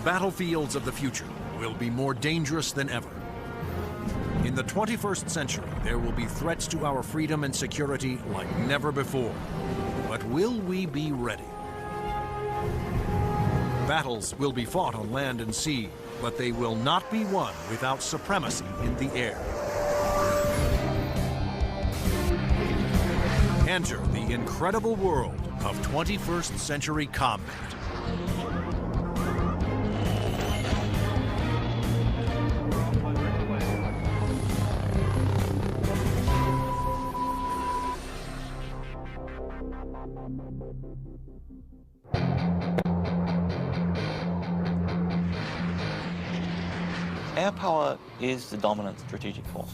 battlefields of the future will be more dangerous than ever. In the 21st century, there will be threats to our freedom and security like never before. But will we be ready? Battles will be fought on land and sea, but they will not be won without supremacy in the air. Enter the incredible world of 21st century combat. Air power is the dominant strategic force.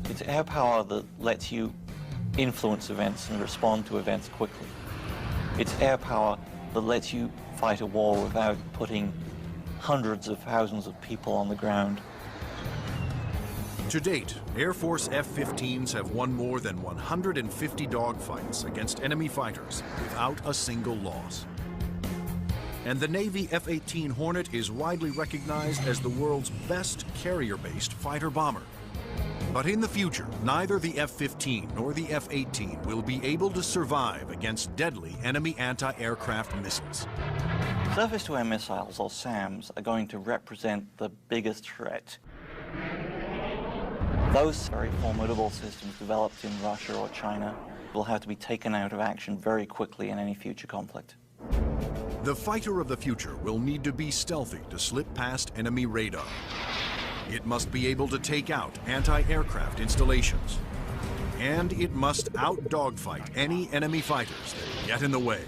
It's air power that lets you influence events and respond to events quickly. It's air power that lets you fight a war without putting hundreds of thousands of people on the ground. To date, Air Force F-15s have won more than 150 dogfights against enemy fighters without a single loss. And the Navy F-18 Hornet is widely recognized as the world's best carrier-based fighter bomber. But in the future, neither the F-15 nor the F-18 will be able to survive against deadly enemy anti-aircraft missiles. Surface-to-air missiles, or SAMs, are going to represent the biggest threat. Those very formidable systems developed in Russia or China will have to be taken out of action very quickly in any future conflict. The fighter of the future will need to be stealthy to slip past enemy radar. It must be able to take out anti-aircraft installations. And it must out-dogfight any enemy fighters that get in the way.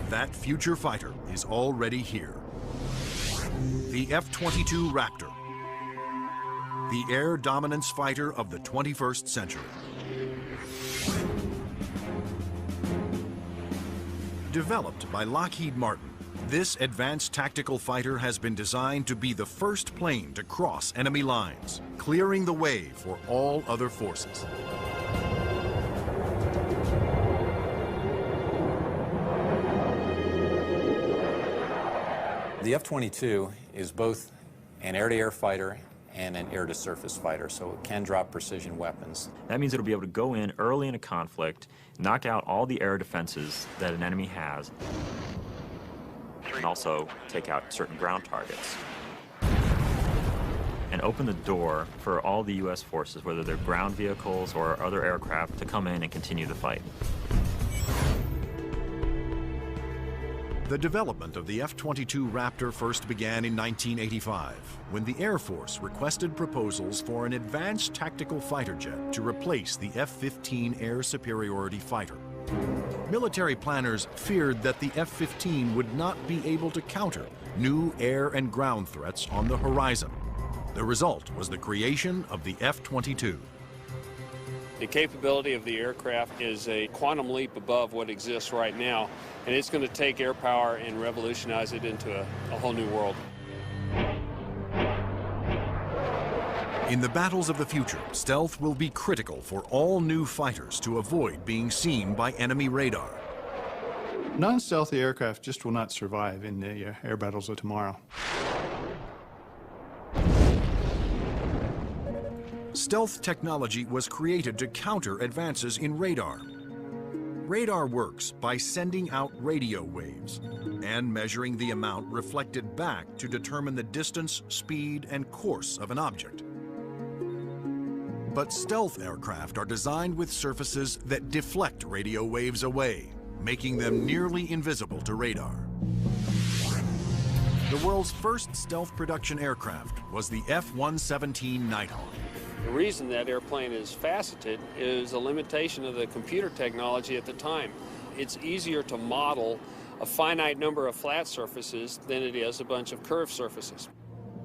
That future fighter is already here. The F-22 Raptor, the air dominance fighter of the 21st century. Developed by Lockheed Martin, this advanced tactical fighter has been designed to be the first plane to cross enemy lines, clearing the way for all other forces. The F-22 is both an air-to-air fighter and an air-to-surface fighter, so it can drop precision weapons. That means it'll be able to go in early in a conflict, knock out all the air defenses that an enemy has, and also take out certain ground targets. And open the door for all the U.S. forces, whether they're ground vehicles or other aircraft, to come in and continue the fight. The development of the F-22 Raptor first began in 1985, when the Air Force requested proposals for an advanced tactical fighter jet to replace the F-15 air superiority fighter. Military planners feared that the F-15 would not be able to counter new air and ground threats on the horizon. The result was the creation of the F-22. The capability of the aircraft is a quantum leap above what exists right now, and it's going to take air power and revolutionize it into a whole new world. In the battles of the future, stealth will be critical for all new fighters to avoid being seen by enemy radar. Non-stealthy aircraft just will not survive in the air battles of tomorrow. Stealth technology was created to counter advances in radar. Radar works by sending out radio waves and measuring the amount reflected back to determine the distance, speed, and course of an object. But stealth aircraft are designed with surfaces that deflect radio waves away, making them nearly invisible to radar. The world's first stealth production aircraft was the F-117 Nighthawk. The reason that airplane is faceted is a limitation of the computer technology at the time. It's easier to model a finite number of flat surfaces than it is a bunch of curved surfaces.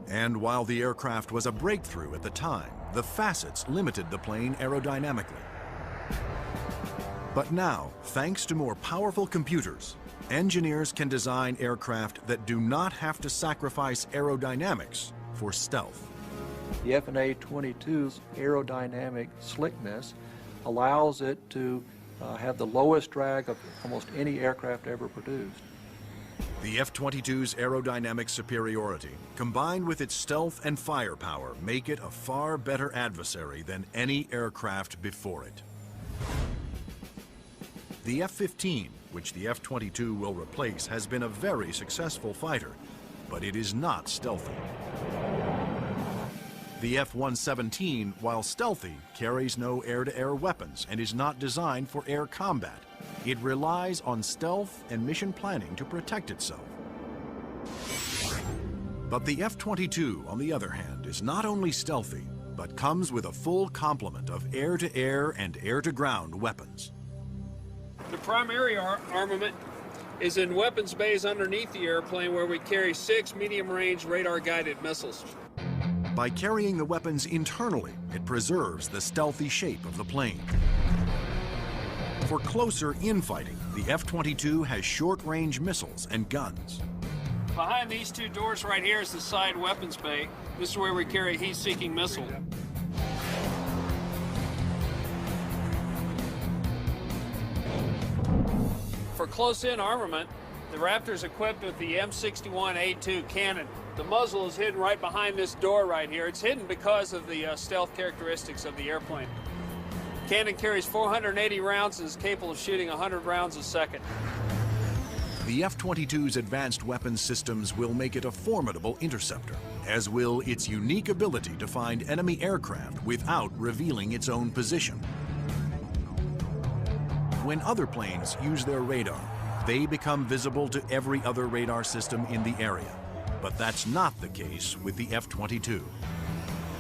And while the aircraft was a breakthrough at the time, the facets limited the plane aerodynamically. But now, thanks to more powerful computers, engineers can design aircraft that do not have to sacrifice aerodynamics for stealth. The F/A-22's aerodynamic slickness allows it to have the lowest drag of almost any aircraft ever produced. The F-22's aerodynamic superiority, combined with its stealth and firepower, make it a far better adversary than any aircraft before it. The F-15, which the F-22 will replace, has been a very successful fighter, but it is not stealthy. The F-117, while stealthy, carries no air-to-air weapons and is not designed for air combat. It relies on stealth and mission planning to protect itself. But the F-22, on the other hand, is not only stealthy, but comes with a full complement of air-to-air and air-to-ground weapons. The primary armament is in weapons bays underneath the airplane, where we carry 6 medium-range radar-guided missiles. By carrying the weapons internally, it preserves the stealthy shape of the plane. For closer infighting, the F-22 has short-range missiles and guns. Behind these two doors right here is the side weapons bay. This is where we carry a heat-seeking missile. For close-in armament, the Raptor is equipped with the M61A2 cannon. The muzzle is hidden right behind this door right here. It's hidden because of the stealth characteristics of the airplane. Cannon carries 480 rounds and is capable of shooting 100 rounds a second. The F-22's advanced weapons systems will make it a formidable interceptor, as will its unique ability to find enemy aircraft without revealing its own position. When other planes use their radar, they become visible to every other radar system in the area. But that's not the case with the F-22.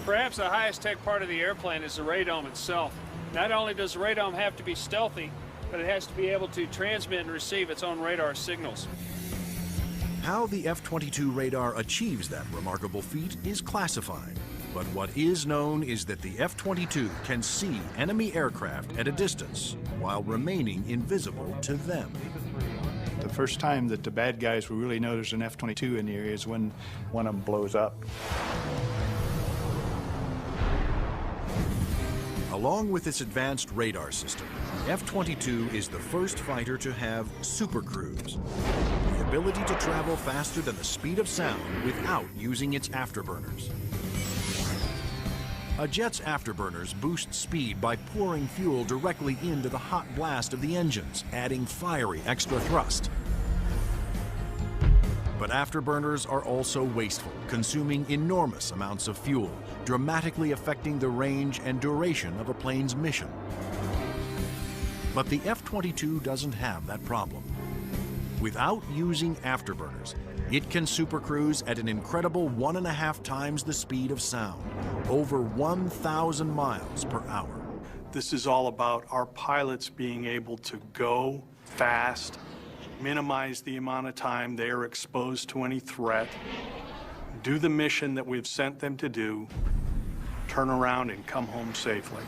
Perhaps the highest tech part of the airplane is the radome itself. Not only does the radome have to be stealthy, but it has to be able to transmit and receive its own radar signals. How the F-22 radar achieves that remarkable feat is classified. But what is known is that the F-22 can see enemy aircraft at a distance while remaining invisible to them. The first time that the bad guys will really know there's an F-22 in the area is when one of them blows up. Along with its advanced radar system, the F-22 is the first fighter to have supercruise, the ability to travel faster than the speed of sound without using its afterburners. A jet's afterburners boost speed by pouring fuel directly into the hot blast of the engines, adding fiery extra thrust. But afterburners are also wasteful, consuming enormous amounts of fuel, dramatically affecting the range and duration of a plane's mission. But the F-22 doesn't have that problem. Without using afterburners, it can supercruise at an incredible 1.5 times the speed of sound, over 1,000 miles per hour. This is all about our pilots being able to go fast, minimize the amount of time they are exposed to any threat, do the mission that we've sent them to do, turn around and come home safely.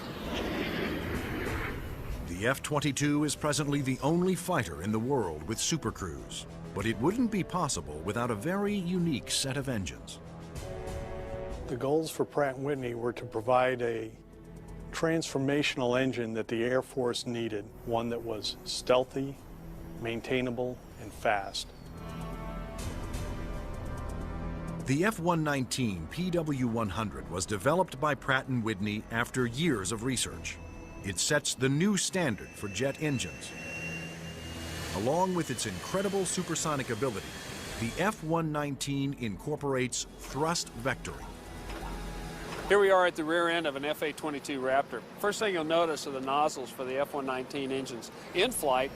The F-22 is presently the only fighter in the world with supercruise, but it wouldn't be possible without a very unique set of engines. The goals for Pratt & Whitney were to provide a transformational engine that the Air Force needed, one that was stealthy, maintainable, and fast. The F-119 PW100 was developed by Pratt & Whitney after years of research. It sets the new standard for jet engines. Along with its incredible supersonic ability, the F-119 incorporates thrust vectoring. Here we are at the rear end of an F-A-22 Raptor. First thing you'll notice are the nozzles for the F-119 engines. In flight,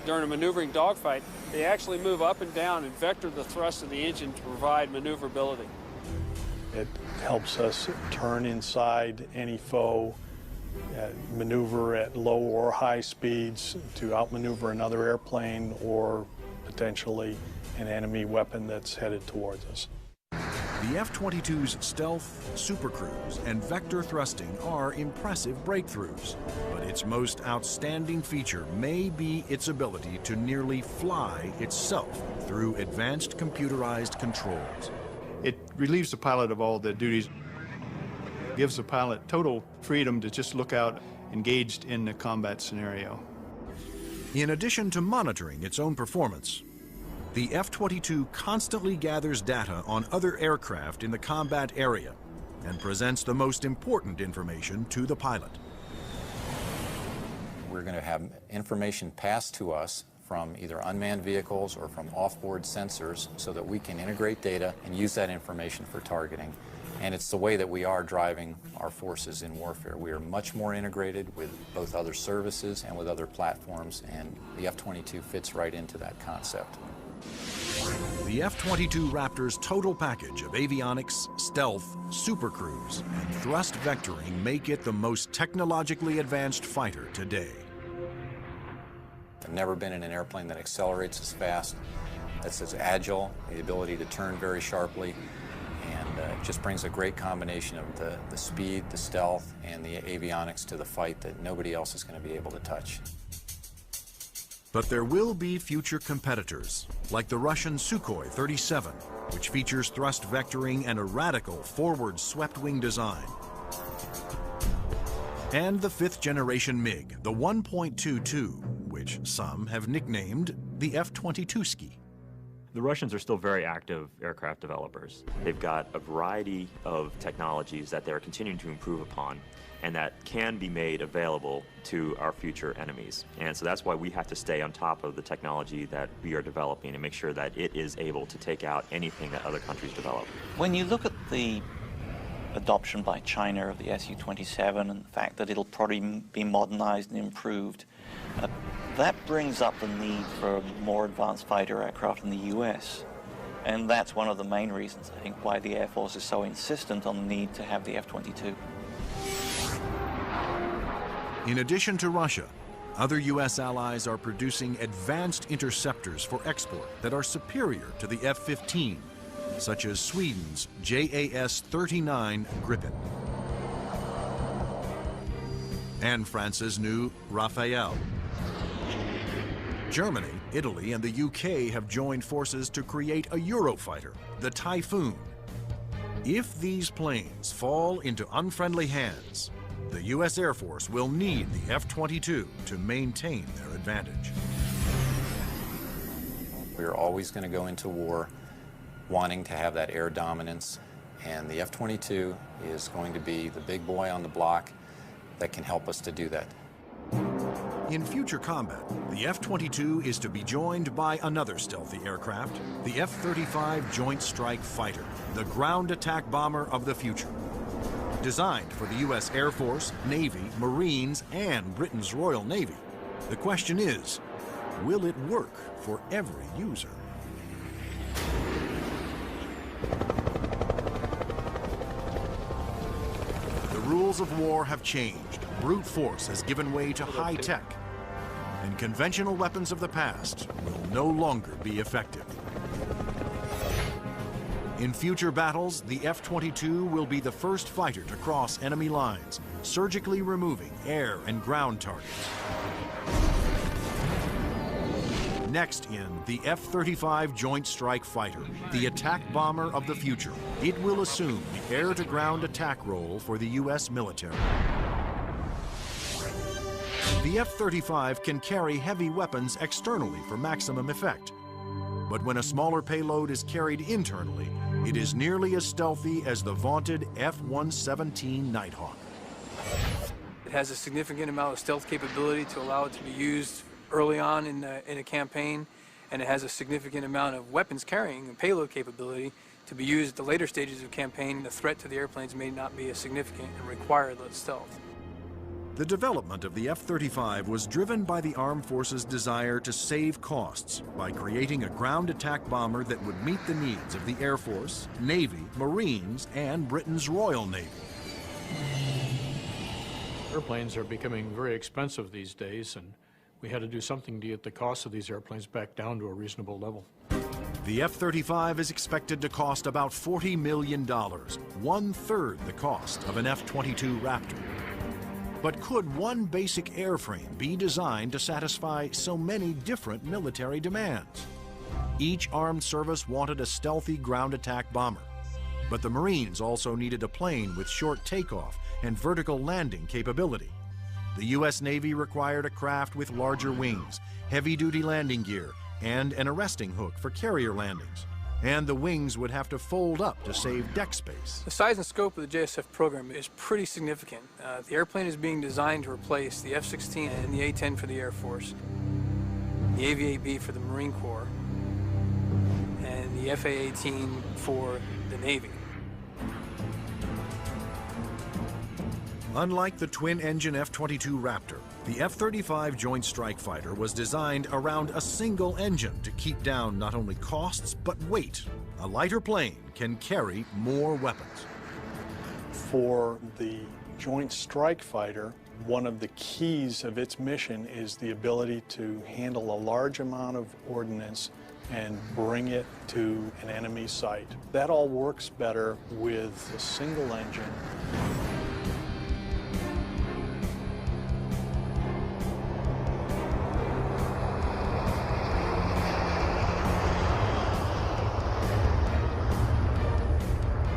during a maneuvering dogfight, they actually move up and down and vector the thrust of the engine to provide maneuverability. It helps us turn inside any foe, maneuver at low or high speeds to outmaneuver another airplane or potentially an enemy weapon that's headed towards us. The F-22's stealth, supercruise, and vector thrusting are impressive breakthroughs, but its most outstanding feature may be its ability to nearly fly itself through advanced computerized controls. It relieves the pilot of all the duties, gives the pilot total freedom to just look out engaged in the combat scenario. In addition to monitoring its own performance, the F-22 constantly gathers data on other aircraft in the combat area and presents the most important information to the pilot. We're going to have information passed to us from either unmanned vehicles or from off-board sensors so that we can integrate data and use that information for targeting. And it's the way that we are driving our forces in warfare. We are much more integrated with both other services and with other platforms, and the F-22 fits right into that concept. The F-22 Raptor's total package of avionics, stealth, supercruise, and thrust vectoring make it the most technologically advanced fighter today. I've never been in an airplane that accelerates as fast, that's as agile, the ability to turn very sharply, and it just brings a great combination of the speed, the stealth, and the avionics to the fight that nobody else is going to be able to touch. But there will be future competitors, like the Russian Sukhoi 37, which features thrust vectoring and a radical forward swept-wing design. And the fifth-generation MiG, the 1.22, which some have nicknamed the F-22ski. The Russians are still very active aircraft developers. They've got a variety of technologies that they're continuing to improve upon and that can be made available to our future enemies. And so that's why we have to stay on top of the technology that we are developing and make sure that it is able to take out anything that other countries develop. When you look at the adoption by China of the Su-27 and the fact that it'll probably be modernized and improved, that brings up the need for more advanced fighter aircraft in the US. And that's one of the main reasons, I think, why the Air Force is so insistent on the need to have the F-22. In addition to Russia, other U.S. allies are producing advanced interceptors for export that are superior to the F-15, such as Sweden's JAS-39 Gripen and France's new Rafale. Germany, Italy, and the UK have joined forces to create a Eurofighter, the Typhoon. If these planes fall into unfriendly hands, the U.S. Air Force will need the F-22 to maintain their advantage. We're always going to go into war wanting to have that air dominance, and the F-22 is going to be the big boy on the block that can help us to do that. In future combat, the F-22 is to be joined by another stealthy aircraft, the F-35 Joint Strike Fighter, the ground attack bomber of the future. Designed for the U.S. Air Force, Navy, Marines, and Britain's Royal Navy, the question is, will it work for every user? The rules of war have changed. Brute force has given way to high tech, and conventional weapons of the past will no longer be effective. In future battles, the F-22 will be the first fighter to cross enemy lines, surgically removing air and ground targets. Next in, the F-35 Joint Strike Fighter, the attack bomber of the future. It will assume the air-to-ground attack role for the U.S. military. The F-35 can carry heavy weapons externally for maximum effect. But when a smaller payload is carried internally, it is nearly as stealthy as the vaunted F-117 Nighthawk. It has a significant amount of stealth capability to allow it to be used early on in a campaign, and it has a significant amount of weapons carrying and payload capability to be used at the later stages of campaign. The threat to the airplanes may not be as significant and require that stealth. The development of the F-35 was driven by the Armed Forces' desire to save costs by creating a ground attack bomber that would meet the needs of the Air Force, Navy, Marines, and Britain's Royal Navy. Airplanes are becoming very expensive these days, and we had to do something to get the cost of these airplanes back down to a reasonable level. The F-35 is expected to cost about $40 million, one-third the cost of an F-22 Raptor. But could one basic airframe be designed to satisfy so many different military demands? Each armed service wanted a stealthy ground attack bomber, but the Marines also needed a plane with short takeoff and vertical landing capability. The U.S. Navy required a craft with larger wings, heavy-duty landing gear, and an arresting hook for carrier landings. And the wings would have to fold up to save deck space. The size and scope of the JSF program is pretty significant. The airplane is being designed to replace the F-16 and the A-10 for the Air Force, the AV-8B for the Marine Corps, and the FA-18 for the Navy. Unlike the twin-engine F-22 Raptor, the F-35 Joint Strike Fighter was designed around a single engine to keep down not only costs, but weight. A lighter plane can carry more weapons. For the Joint Strike Fighter, one of the keys of its mission is the ability to handle a large amount of ordnance and bring it to an enemy site. That all works better with a single engine.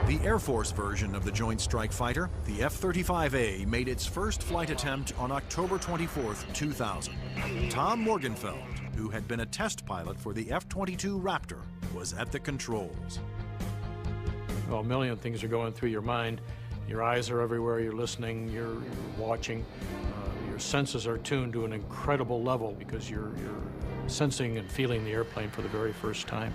The Air Force version of the Joint Strike Fighter, the F-35A, made its first flight attempt on October 24, 2000. Tom Morgenfeld, who had been a test pilot for the F-22 Raptor, was at the controls. Well, a million things are going through your mind. Your eyes are everywhere, you're listening, you're watching. Your senses are tuned to an incredible level because you're sensing and feeling the airplane for the very first time.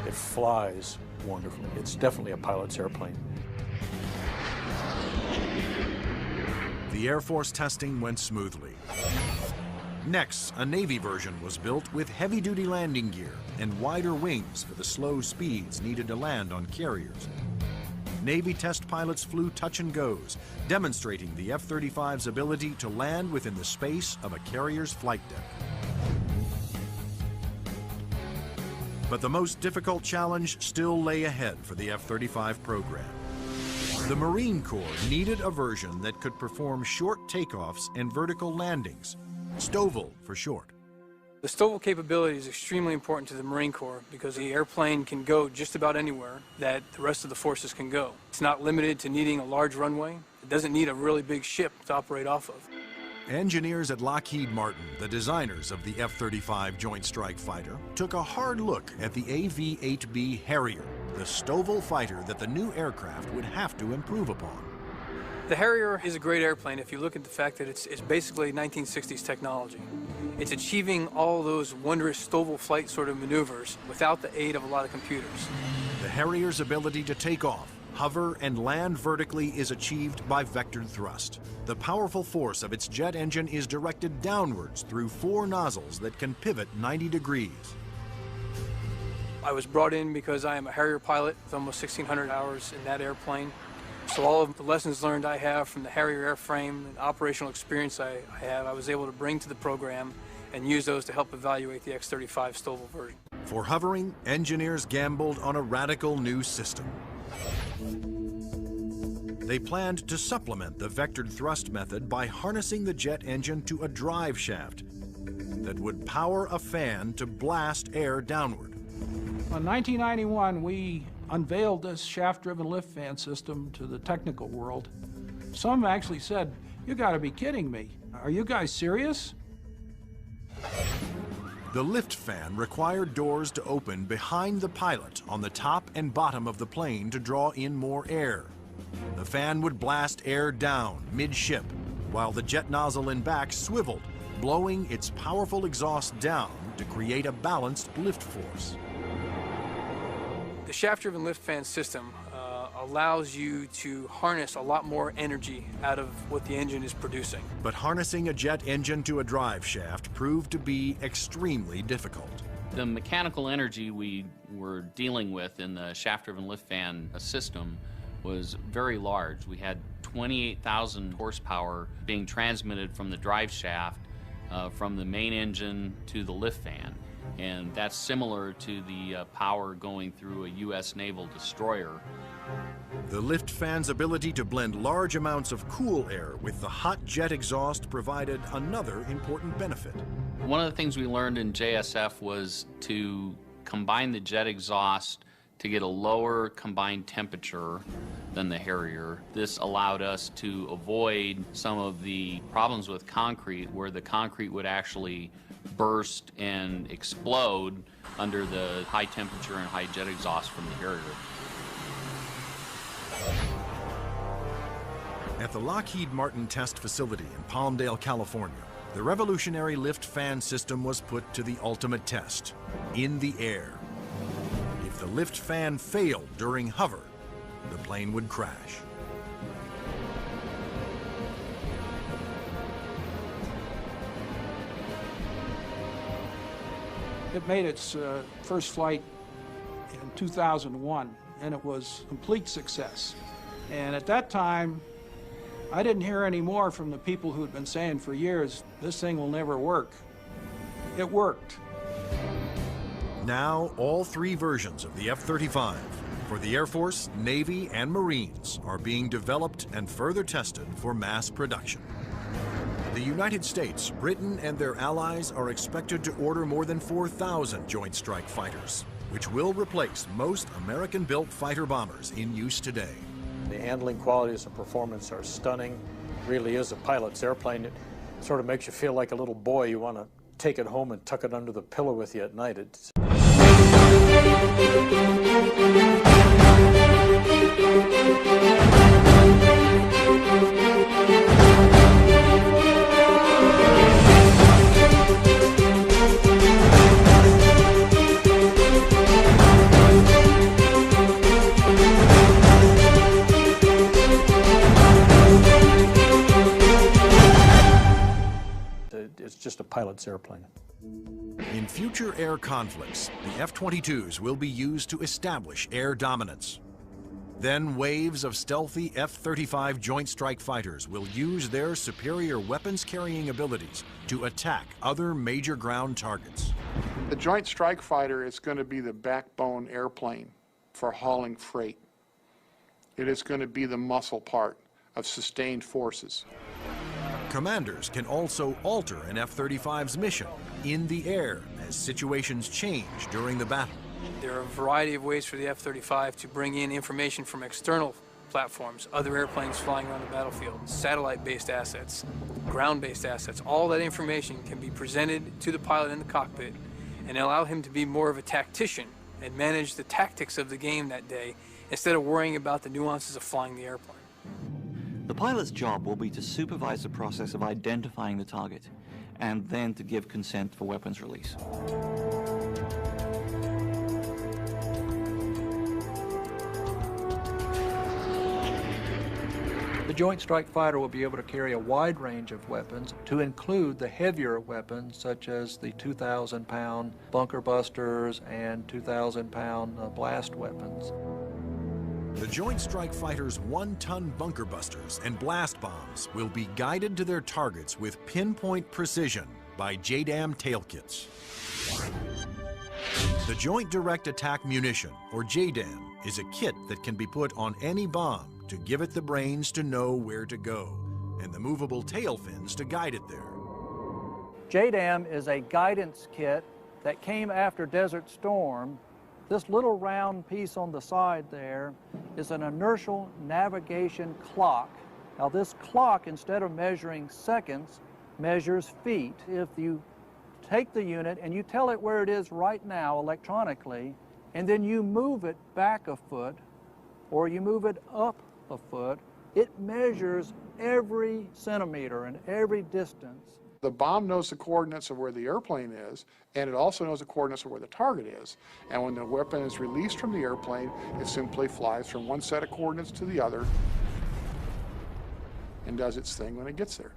It flies wonderfully. It's definitely a pilot's airplane. The Air Force testing went smoothly. Next, a Navy version was built with heavy-duty landing gear and wider wings for the slow speeds needed to land on carriers. Navy test pilots flew touch-and-goes, demonstrating the F-35's ability to land within the space of a carrier's flight deck. But the most difficult challenge still lay ahead for the F-35 program. The Marine Corps needed a version that could perform short takeoffs and vertical landings, STOVL for short. The STOVL capability is extremely important to the Marine Corps because the airplane can go just about anywhere that the rest of the forces can go. It's not limited to needing a large runway. It doesn't need a really big ship to operate off of. Engineers at Lockheed Martin, the designers of the F-35 Joint Strike Fighter, took a hard look at the AV-8B Harrier, the STOVL fighter that the new aircraft would have to improve upon. The Harrier is a great airplane if you look at the fact that it's basically 1960s technology. It's achieving all those wondrous STOVL flight sort of maneuvers without the aid of a lot of computers. The Harrier's ability to take off, hover, and land vertically is achieved by vectored thrust. The powerful force of its jet engine is directed downwards through 4 nozzles that can pivot 90 degrees. I was brought in because I am a Harrier pilot with almost 1,600 hours in that airplane. So all of the lessons learned I have from the Harrier airframe and operational experience I have, I was able to bring to the program and use those to help evaluate the X-35 STOVL version. For hovering, engineers gambled on a radical new system. They planned to supplement the vectored thrust method by harnessing the jet engine to a drive shaft that would power a fan to blast air downward. In 1991, we unveiled this shaft-driven lift fan system to the technical world. Some actually said, "You gotta be kidding me. Are you guys serious?" The lift fan required doors to open behind the pilot on the top and bottom of the plane to draw in more air. The fan would blast air down midship, while the jet nozzle in back swiveled, blowing its powerful exhaust down to create a balanced lift force. The shaft-driven lift fan system allows you to harness a lot more energy out of what the engine is producing. But harnessing a jet engine to a drive shaft proved to be extremely difficult. The mechanical energy we were dealing with in the shaft-driven lift fan system was very large. We had 28,000 horsepower being transmitted from the drive shaft from the main engine to the lift fan. And that's similar to the power going through a U.S. naval destroyer. The lift fan's ability to blend large amounts of cool air with the hot jet exhaust provided another important benefit. One of the things we learned in JSF was to combine the jet exhaust to get a lower combined temperature than the Harrier. This allowed us to avoid some of the problems with concrete where the concrete would actually burst and explode under the high temperature and high jet exhaust from the Harrier. At the Lockheed Martin test facility in Palmdale, California, the revolutionary lift fan system was put to the ultimate test, in the air. If the lift fan failed during hover, the plane would crash. It made its first flight in 2001, and it was a complete success. And at that time, I didn't hear any more from the people who'd been saying for years, this thing will never work. It worked. Now, all three versions of the F-35 for the Air Force, Navy, and Marines are being developed and further tested for mass production. The United States, Britain, and their allies are expected to order more than 4,000 Joint Strike Fighters, which will replace most American-built fighter bombers in use today. The handling qualities and performance are stunning. It really is a pilot's airplane. It sort of makes you feel like a little boy. You want to take it home and tuck it under the pillow with you at night. It's just a pilot's airplane. In future air conflicts, the F-22s will be used to establish air dominance. Then waves of stealthy F-35 Joint Strike Fighters will use their superior weapons-carrying abilities to attack other major ground targets. The Joint Strike Fighter is going to be the backbone airplane for hauling freight. It is going to be the muscle part of sustained forces. Commanders can also alter an F-35's mission in the air as situations change during the battle. There are a variety of ways for the F-35 to bring in information from external platforms, other airplanes flying around the battlefield, satellite-based assets, ground-based assets. All that information can be presented to the pilot in the cockpit and allow him to be more of a tactician and manage the tactics of the game that day instead of worrying about the nuances of flying the airplane. The pilot's job will be to supervise the process of identifying the target and then to give consent for weapons release. The Joint Strike Fighter will be able to carry a wide range of weapons, to include the heavier weapons such as the 2,000-pound bunker busters and 2,000-pound blast weapons. The Joint Strike Fighter's 1-ton bunker busters and blast bombs will be guided to their targets with pinpoint precision by JDAM tail kits. The Joint Direct Attack Munition, or JDAM, is a kit that can be put on any bomb to give it the brains to know where to go, and the movable tail fins to guide it there. JDAM is a guidance kit that came after Desert Storm. This little round piece on the side there is an inertial navigation clock. Now this clock, instead of measuring seconds, measures feet. If you take the unit and you tell it where it is right now electronically, and then you move it back a foot or you move it up a foot, it measures every centimeter and every distance. The bomb knows the coordinates of where the airplane is, and it also knows the coordinates of where the target is. And when the weapon is released from the airplane, it simply flies from one set of coordinates to the other and does its thing when it gets there.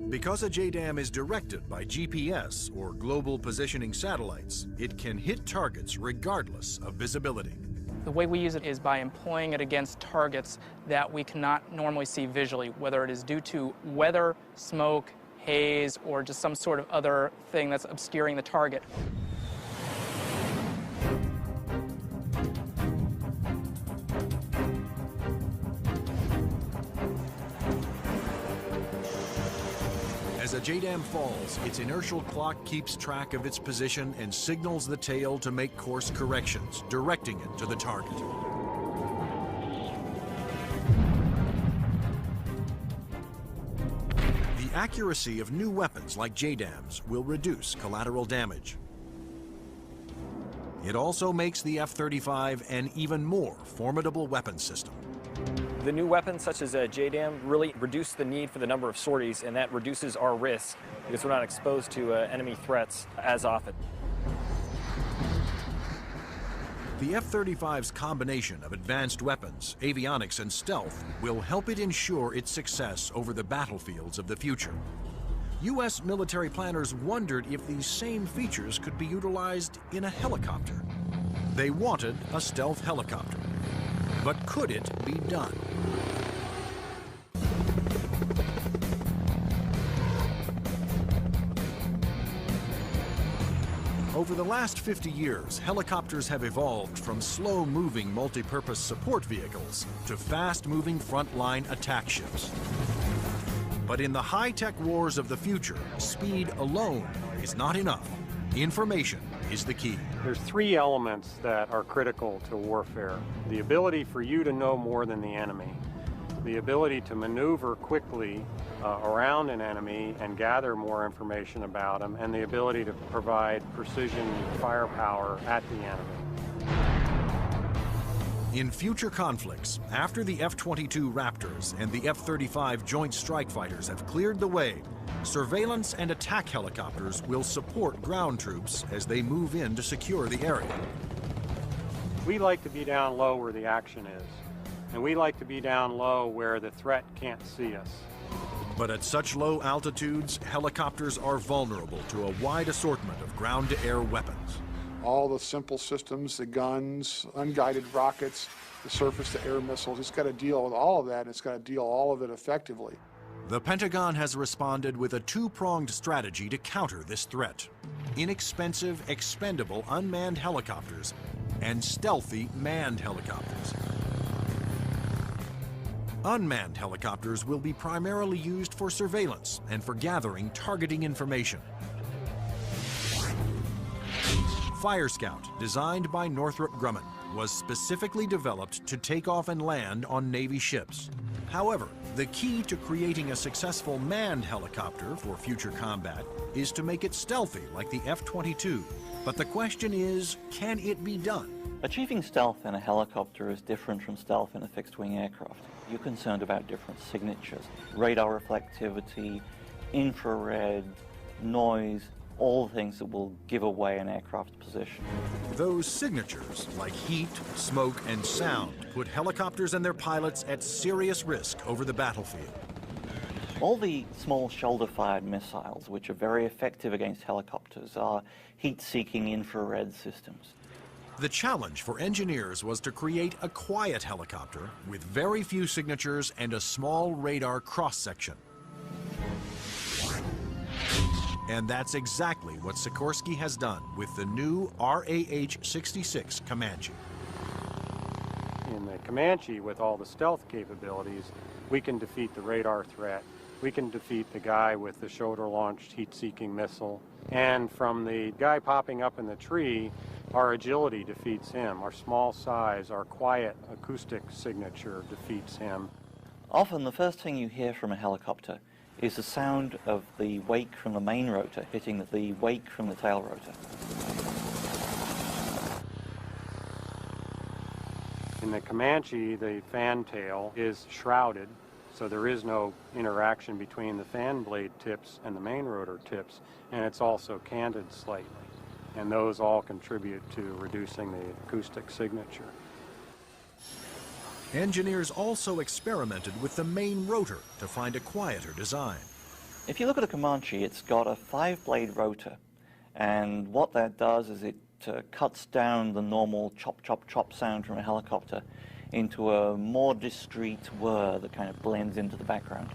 Because a JDAM is directed by GPS, or global positioning satellites, it can hit targets regardless of visibility. The way we use it is by employing it against targets that we cannot normally see visually, whether it is due to weather, smoke, haze, or just some sort of other thing that's obscuring the target. As As a JDAM falls, its inertial clock keeps track of its position and signals the tail to make course corrections, directing it to the target. The accuracy of new weapons like JDAMs will reduce collateral damage. It also makes the F-35 an even more formidable weapon system. The new weapons such as JDAM really reduce the need for the number of sorties, and that reduces our risk because we're not exposed to enemy threats as often. The F-35's combination of advanced weapons, avionics, and stealth will help it ensure its success over the battlefields of the future. U.S. military planners wondered if these same features could be utilized in a helicopter. They wanted a stealth helicopter. But could it be done? Over the last 50 years, helicopters have evolved from slow-moving multi-purpose support vehicles to fast-moving frontline attack ships. But in the high-tech wars of the future, speed alone is not enough. Information is the key. There's three elements that are critical to warfare. The ability for you to know more than the enemy, the ability to maneuver quickly around an enemy and gather more information about them, and the ability to provide precision firepower at the enemy. In future conflicts, after the F-22 Raptors and the F-35 Joint Strike Fighters have cleared the way, surveillance and attack helicopters will support ground troops as they move in to secure the area. We like to be down low where the action is, and we like to be down low where the threat can't see us. But at such low altitudes, helicopters are vulnerable to a wide assortment of ground-to-air weapons. All the simple systems, the guns, unguided rockets, the surface-to-air missiles, it's got to deal with all of that, and it's got to deal all of it effectively. The Pentagon has responded with a two-pronged strategy to counter this threat: inexpensive, expendable unmanned helicopters and stealthy manned helicopters. Unmanned helicopters will be primarily used for surveillance and for gathering targeting information. Fire Scout, designed by Northrop Grumman, was specifically developed to take off and land on Navy ships. However, the key to creating a successful manned helicopter for future combat is to make it stealthy like the F-22. But the question is, can it be done? Achieving stealth in a helicopter is different from stealth in a fixed-wing aircraft. You're concerned about different signatures: radar reflectivity, infrared, noise, all things that will give away an aircraft's position. Those signatures, like heat, smoke, and sound, put helicopters and their pilots at serious risk over the battlefield. All the small shoulder-fired missiles, which are very effective against helicopters, are heat-seeking infrared systems. The challenge for engineers was to create a quiet helicopter with very few signatures and a small radar cross-section. And that's exactly what Sikorsky has done with the new RAH-66 Comanche. In the Comanche, with all the stealth capabilities, we can defeat the radar threat. We can defeat the guy with the shoulder-launched heat-seeking missile. And from the guy popping up in the tree, our agility defeats him. Our small size, our quiet acoustic signature defeats him. Often the first thing you hear from a helicopter is the sound of the wake from the main rotor hitting the wake from the tail rotor. In the Comanche, the fan tail is shrouded, so there is no interaction between the fan blade tips and the main rotor tips, and it's also canted slightly. And those all contribute to reducing the acoustic signature. Engineers also experimented with the main rotor to find a quieter design. If you look at a Comanche, it's got a 5-blade rotor, and what that does is it cuts down the normal chop, chop, chop sound from a helicopter into a more discreet whir that kind of blends into the background.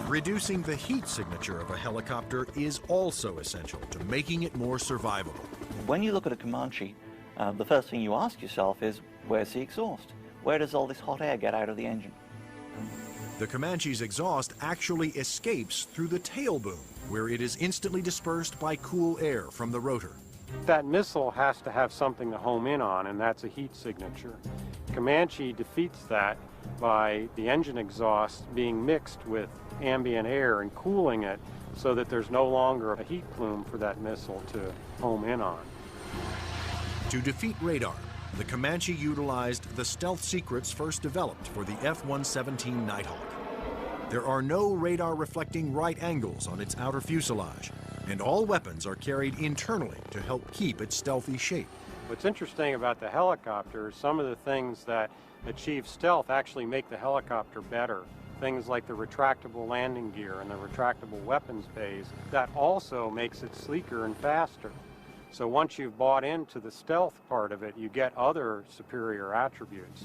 Reducing the heat signature of a helicopter is also essential to making it more survivable. When you look at a Comanche, the first thing you ask yourself is, where's the exhaust? Where does all this hot air get out of the engine? The Comanche's exhaust actually escapes through the tail boom, where it is instantly dispersed by cool air from the rotor. That missile has to have something to home in on, and that's a heat signature. Comanche defeats that by the engine exhaust being mixed with ambient air and cooling it so that there's no longer a heat plume for that missile to home in on. To defeat radar, the Comanche utilized the stealth secrets first developed for the F-117 Nighthawk. There are no radar-reflecting right angles on its outer fuselage, and all weapons are carried internally to help keep its stealthy shape. What's interesting about the helicopter is some of the things that achieve stealth actually make the helicopter better. Things like the retractable landing gear and the retractable weapons bays, that also makes it sleeker and faster. So once you've bought into the stealth part of it, you get other superior attributes.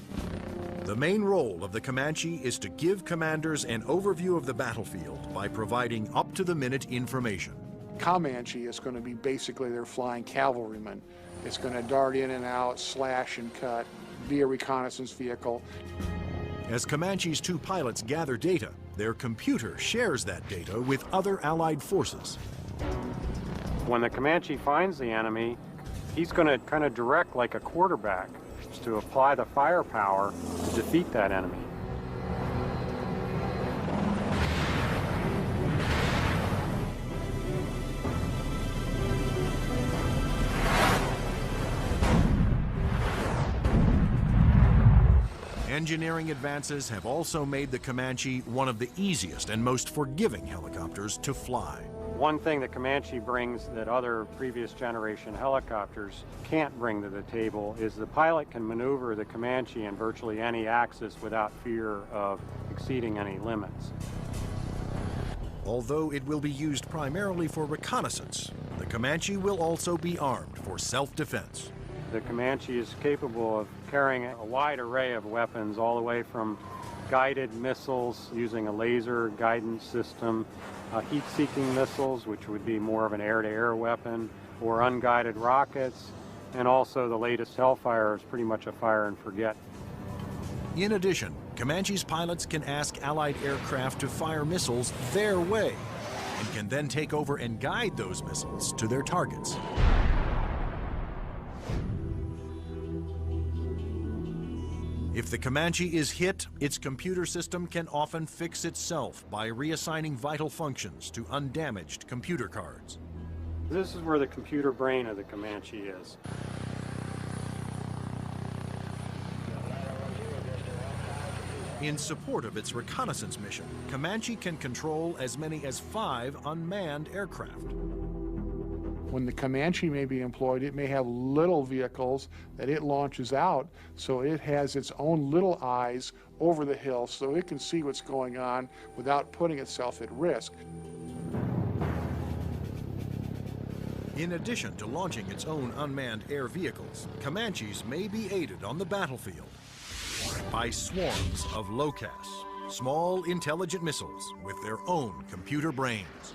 The main role of the Comanche is to give commanders an overview of the battlefield by providing up-to-the-minute information. Comanche is going to be basically their flying cavalryman. It's going to dart in and out, slash and cut, be a reconnaissance vehicle. As Comanche's two pilots gather data, their computer shares that data with other Allied forces. When the Comanche finds the enemy, he's going to kind of direct like a quarterback to apply the firepower to defeat that enemy. Engineering advances have also made the Comanche one of the easiest and most forgiving helicopters to fly. One thing that Comanche brings that other previous generation helicopters can't bring to the table is the pilot can maneuver the Comanche in virtually any axis without fear of exceeding any limits. Although it will be used primarily for reconnaissance, the Comanche will also be armed for self-defense. The Comanche is capable of carrying a wide array of weapons, all the way from guided missiles using a laser guidance system, heat-seeking missiles, which would be more of an air-to-air weapon, or unguided rockets, and also the latest Hellfire is pretty much a fire and forget. In addition, Comanche's pilots can ask Allied aircraft to fire missiles their way, and can then take over and guide those missiles to their targets. If the Comanche is hit, its computer system can often fix itself by reassigning vital functions to undamaged computer cards. This is where the computer brain of the Comanche is. In support of its reconnaissance mission, Comanche can control as many as 5 unmanned aircraft. When the Comanche may be employed, it may have little vehicles that it launches out, so it has its own little eyes over the hill so it can see what's going on without putting itself at risk. In addition to launching its own unmanned air vehicles, Comanches may be aided on the battlefield by swarms of LOCAS, small intelligent missiles with their own computer brains.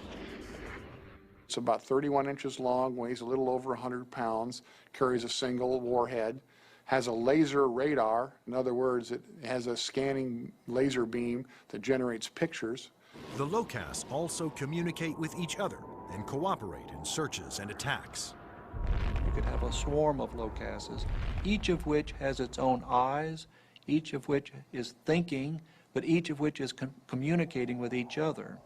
It's about 31 inches long, weighs a little over 100 pounds, carries a single warhead, has a laser radar. In other words, it has a scanning laser beam that generates pictures. The LOCAS also communicate with each other and cooperate in searches and attacks. You could have a swarm of LOCASes, each of which has its own eyes, each of which is thinking, but each of which is communicating with each other.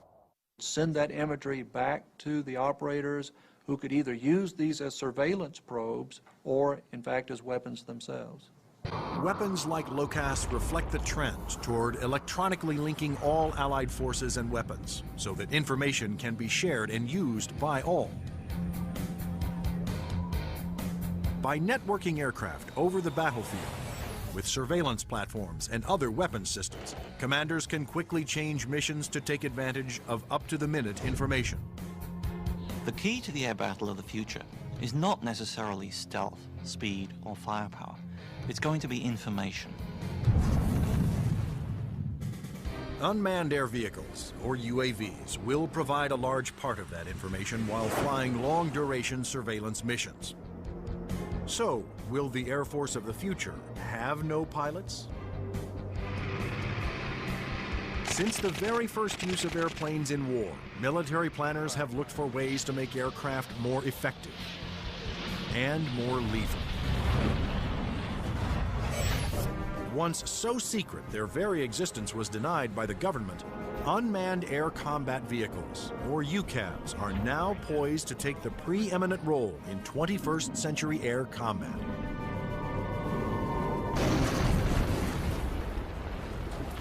Send that imagery back to the operators who could either use these as surveillance probes or, in fact, as weapons themselves. Weapons like LOCAS reflect the trend toward electronically linking all Allied forces and weapons so that information can be shared and used by all. By networking aircraft over the battlefield, with surveillance platforms and other weapons systems, commanders can quickly change missions to take advantage of up-to-the-minute information. The key to the air battle of the future is not necessarily stealth, speed, or firepower. It's going to be information. Unmanned air vehicles, or UAVs, will provide a large part of that information while flying long-duration surveillance missions. So, will the Air Force of the future have no pilots? Since the very first use of airplanes in war, military planners have looked for ways to make aircraft more effective and more lethal. Once so secret their very existence was denied by the government, unmanned air combat vehicles, or UCAVs, are now poised to take the preeminent role in 21st century air combat.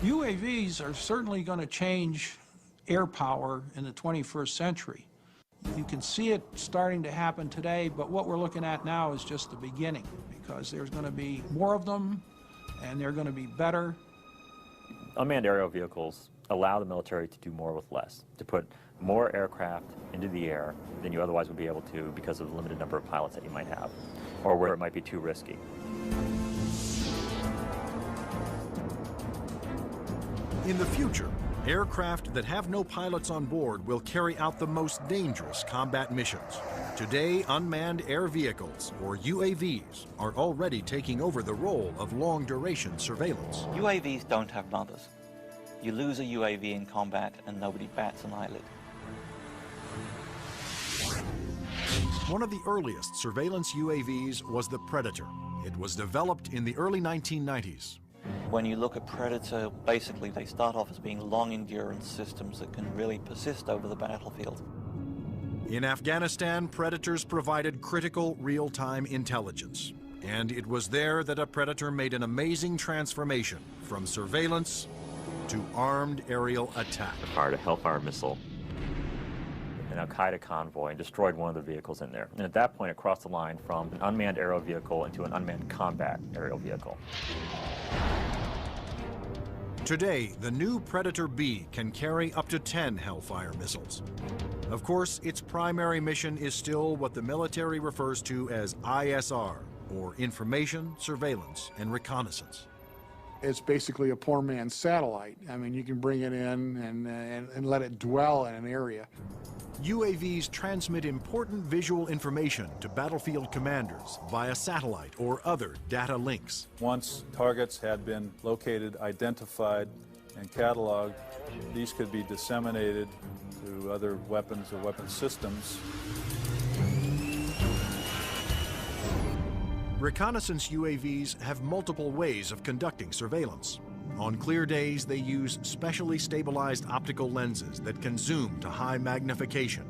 UAVs are certainly going to change air power in the 21st century. You can see it starting to happen today, but what we're looking at now is just the beginning, because there's going to be more of them, and they're going to be better. Unmanned aerial vehicles allow the military to do more with less, to put more aircraft into the air than you otherwise would be able to because of the limited number of pilots that you might have, or where it might be too risky. In the future, aircraft that have no pilots on board will carry out the most dangerous combat missions. Today, unmanned air vehicles, or UAVs, are already taking over the role of long-duration surveillance. UAVs don't have mothers. You lose a UAV in combat and nobody bats an eyelid. One of the earliest surveillance UAVs was the Predator. It was developed in the early 1990s. When you look at Predator, basically they start off as being long-endurance systems that can really persist over the battlefield. In Afghanistan, Predators provided critical real-time intelligence. And it was there that a Predator made an amazing transformation from surveillance to armed aerial attack. Fired a Hellfire missile, an Al-Qaeda convoy, and destroyed one of the vehicles in there. And at that point, it crossed the line from an unmanned aerial vehicle into an unmanned combat aerial vehicle. Today, the new Predator B can carry up to 10 Hellfire missiles. Of course, its primary mission is still what the military refers to as ISR, or Information, Surveillance, and Reconnaissance. It's basically a poor man's satellite. I mean, you can bring it in and let it dwell in an area. UAVs transmit important visual information to battlefield commanders via satellite or other data links. Once targets had been located, identified, and cataloged, these could be disseminated to other weapons or weapon systems. Reconnaissance UAVs have multiple ways of conducting surveillance. On clear days, they use specially stabilized optical lenses that can zoom to high magnification.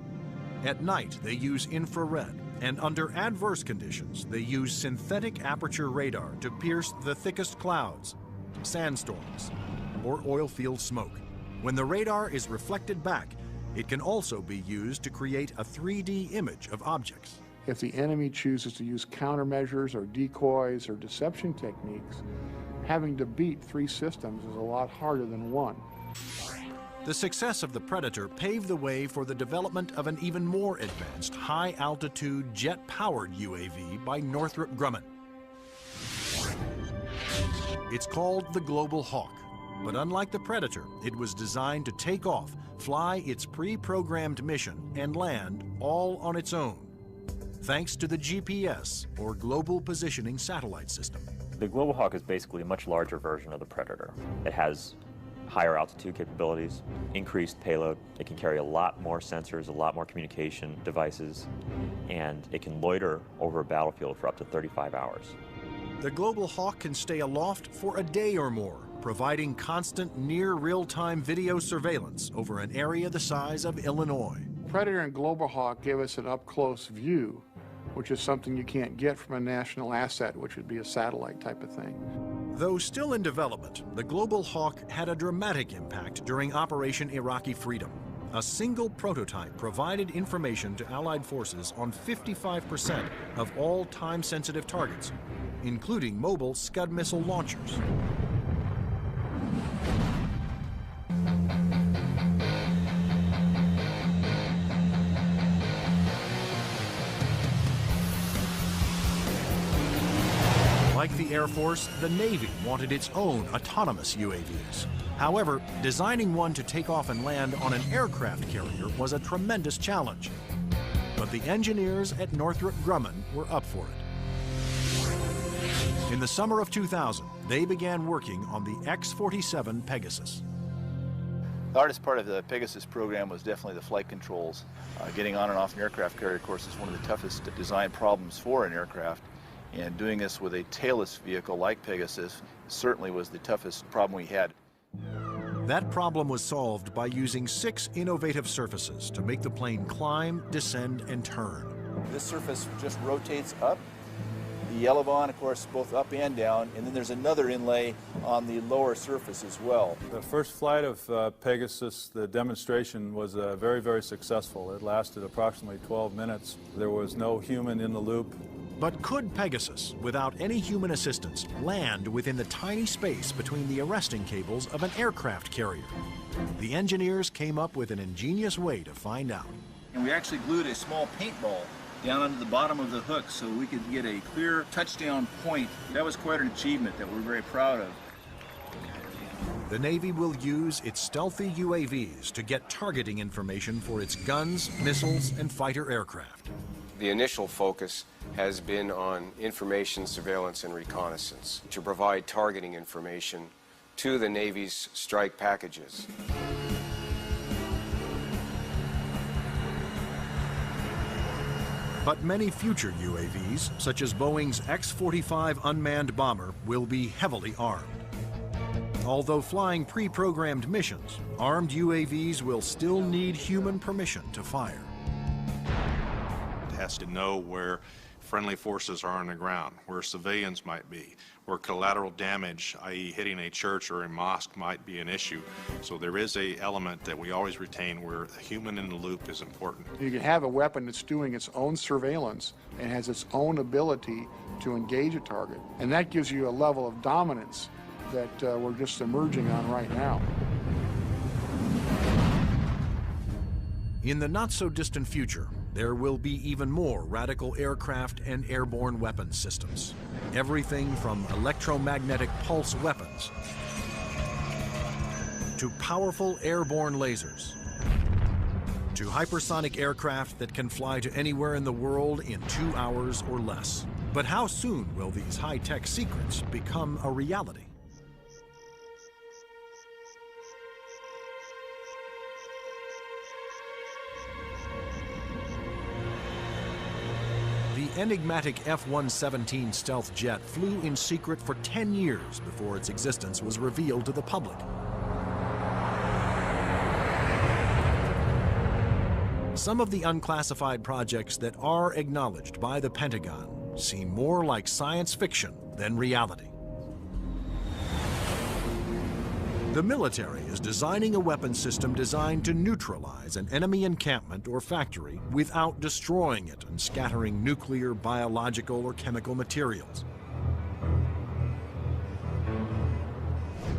At night, they use infrared, and under adverse conditions, they use synthetic aperture radar to pierce the thickest clouds, sandstorms, or oil field smoke. When the radar is reflected back, it can also be used to create a 3D image of objects. If the enemy chooses to use countermeasures or decoys or deception techniques, having to beat 3 systems is a lot harder than 1. The success of the Predator paved the way for the development of an even more advanced high-altitude jet-powered UAV by Northrop Grumman. It's called the Global Hawk, but unlike the Predator, it was designed to take off, fly its pre-programmed mission, and land all on its own, thanks to the GPS, or Global Positioning Satellite System. The Global Hawk is basically a much larger version of the Predator. It has higher altitude capabilities, increased payload. It can carry a lot more sensors, a lot more communication devices, and it can loiter over a battlefield for up to 35 hours. The Global Hawk can stay aloft for a day or more, providing constant near real-time video surveillance over an area the size of Illinois. Predator and Global Hawk give us an up-close view, which is something you can't get from a national asset, which would be a satellite type of thing. Though still in development, the Global Hawk had a dramatic impact during Operation Iraqi Freedom. A single prototype provided information to Allied forces on 55% of all time-sensitive targets, including mobile Scud missile launchers. Like the Air Force, the Navy wanted its own autonomous UAVs. However, designing one to take off and land on an aircraft carrier was a tremendous challenge. But the engineers at Northrop Grumman were up for it. In the summer of 2000, they began working on the X-47 Pegasus. The hardest part of the Pegasus program was definitely the flight controls. Getting on and off an aircraft carrier, of course, is one of the toughest design problems for an aircraft. And doing this with a tailless vehicle like Pegasus certainly was the toughest problem we had. That problem was solved by using 6 innovative surfaces to make the plane climb, descend, and turn. This surface just rotates up. The elevon, of course, both up and down, and then there's another inlay on the lower surface as well. The first flight of Pegasus, the demonstration was very, very successful. It lasted approximately 12 minutes. There was no human in the loop. But could Pegasus, without any human assistance, land within the tiny space between the arresting cables of an aircraft carrier? The engineers came up with an ingenious way to find out. And we actually glued a small paintball down onto the bottom of the hook so we could get a clear touchdown point. That was quite an achievement that we're very proud of. The Navy will use its stealthy UAVs to get targeting information for its guns, missiles, and fighter aircraft. The initial focus has been on information, surveillance, and reconnaissance to provide targeting information to the Navy's strike packages. But many future UAVs, such as Boeing's X-45 unmanned bomber, will be heavily armed. Although flying pre-programmed missions, armed UAVs will still need human permission to fire. It has to know where friendly forces are on the ground, where civilians might be, where collateral damage, i.e. hitting a church or a mosque, might be an issue. So there is an element that we always retain where a human in the loop is important. You can have a weapon that's doing its own surveillance and has its own ability to engage a target. And that gives you a level of dominance that we're just emerging on right now. In the not-so-distant future, there will be even more radical aircraft and airborne weapons systems. Everything from electromagnetic pulse weapons to powerful airborne lasers to hypersonic aircraft that can fly to anywhere in the world in 2 hours or less. But how soon will these high-tech secrets become a reality? The enigmatic F-117 stealth jet flew in secret for 10 years before its existence was revealed to the public. Some of the unclassified projects that are acknowledged by the Pentagon seem more like science fiction than reality. The military is designing a weapons system designed to neutralize an enemy encampment or factory without destroying it and scattering nuclear, biological, or chemical materials.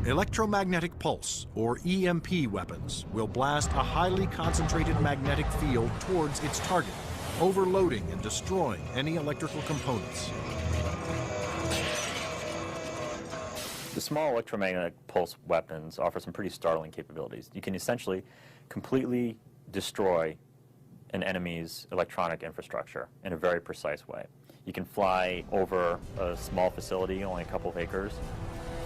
Electromagnetic pulse, or EMP weapons, will blast a highly concentrated magnetic field towards its target, overloading and destroying any electrical components. The small electromagnetic pulse weapons offer some pretty startling capabilities. You can essentially completely destroy an enemy's electronic infrastructure in a very precise way. You can fly over a small facility, only a couple of acres,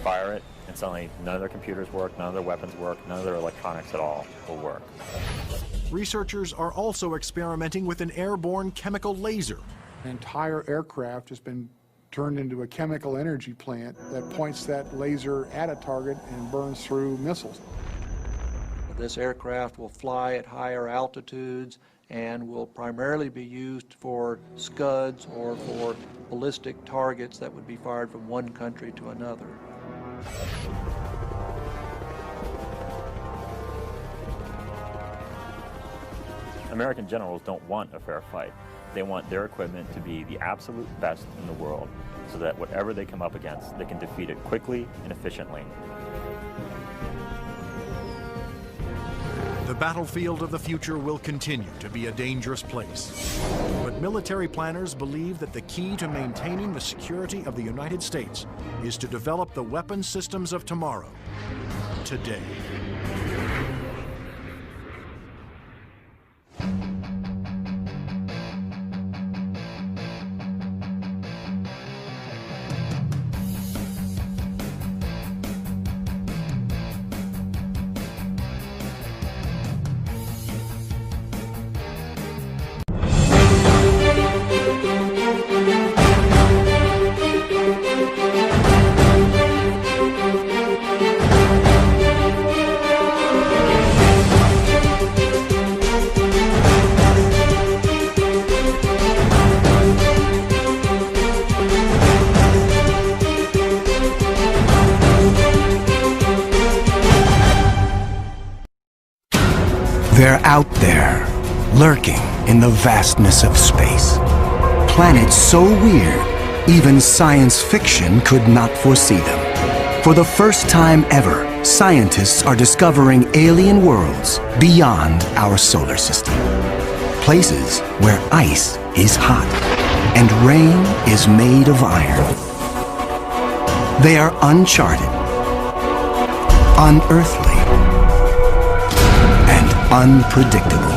fire it, and suddenly none of their computers work, none of their weapons work, none of their electronics at all will work. Researchers are also experimenting with an airborne chemical laser. An entire aircraft has been turned into a chemical energy plant that points that laser at a target and burns through missiles. This aircraft will fly at higher altitudes and will primarily be used for Scuds or for ballistic targets that would be fired from one country to another. American generals don't want a fair fight. They want their equipment to be the absolute best in the world so that whatever they come up against, they can defeat it quickly and efficiently. The battlefield of the future will continue to be a dangerous place. But military planners believe that the key to maintaining the security of the United States is to develop the weapon systems of tomorrow, today. the vastness of space. Planets so weird, even science fiction could not foresee them. For the first time ever, scientists are discovering alien worlds beyond our solar system. Places where ice is hot and rain is made of iron. They are uncharted, unearthly, and unpredictable.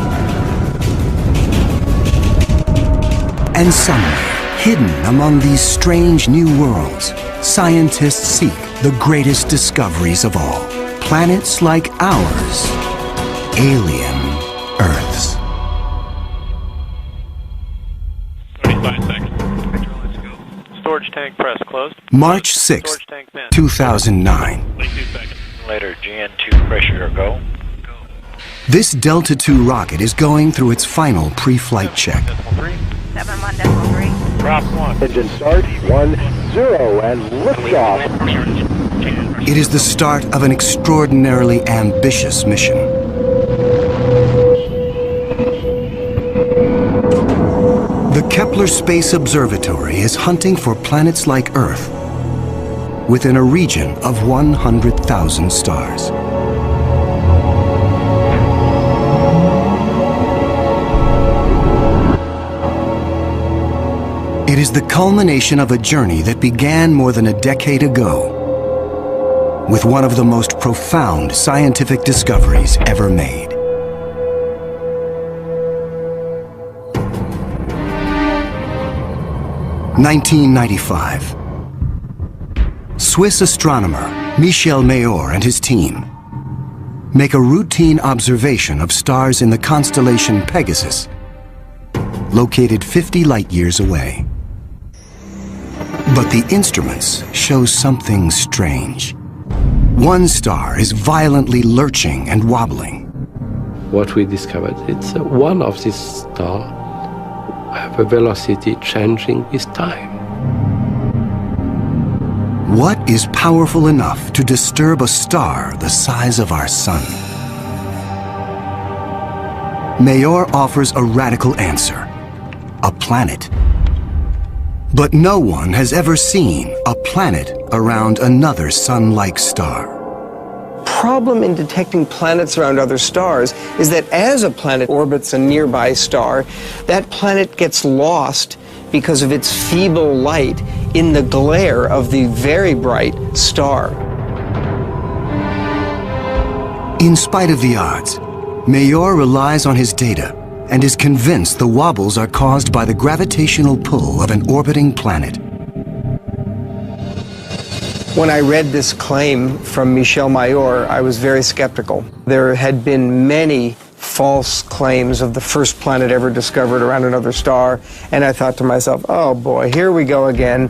And somewhere, hidden among these strange new worlds, scientists seek the greatest discoveries of all. Planets like ours, alien Earths. 35 seconds. Let's go. Storage tank press closed. March 6, 2009. 22 seconds. Later, GN2 pressure go. This Delta II rocket is going through its final pre-flight check. 71.3. Drop 1. Engine start. 1, 0, and liftoff. It is the start of an extraordinarily ambitious mission. The Kepler Space Observatory is hunting for planets like Earth within a region of 100,000 stars. It is the culmination of a journey that began more than a decade ago with one of the most profound scientific discoveries ever made. (1995). Swiss astronomer Michel Mayor and his team make a routine observation of stars in the constellation Pegasus, located 50 light-years away. But the instruments show something strange. One star is violently lurching and wobbling. What we discovered, it's one of these stars have a velocity changing with time. What is powerful enough to disturb a star the size of our sun? Mayor offers a radical answer: a planet. But no one has ever seen a planet around another sun-like star. Problem in detecting planets around other stars is that as a planet orbits a nearby star, that planet gets lost because of its feeble light in the glare of the very bright star. In spite of the odds, Mayor relies on his data and is convinced the wobbles are caused by the gravitational pull of an orbiting planet. When I read this claim from Michel Mayor, I was very skeptical. There had been many false claims of the first planet ever discovered around another star, and I thought to myself, oh boy, here we go again.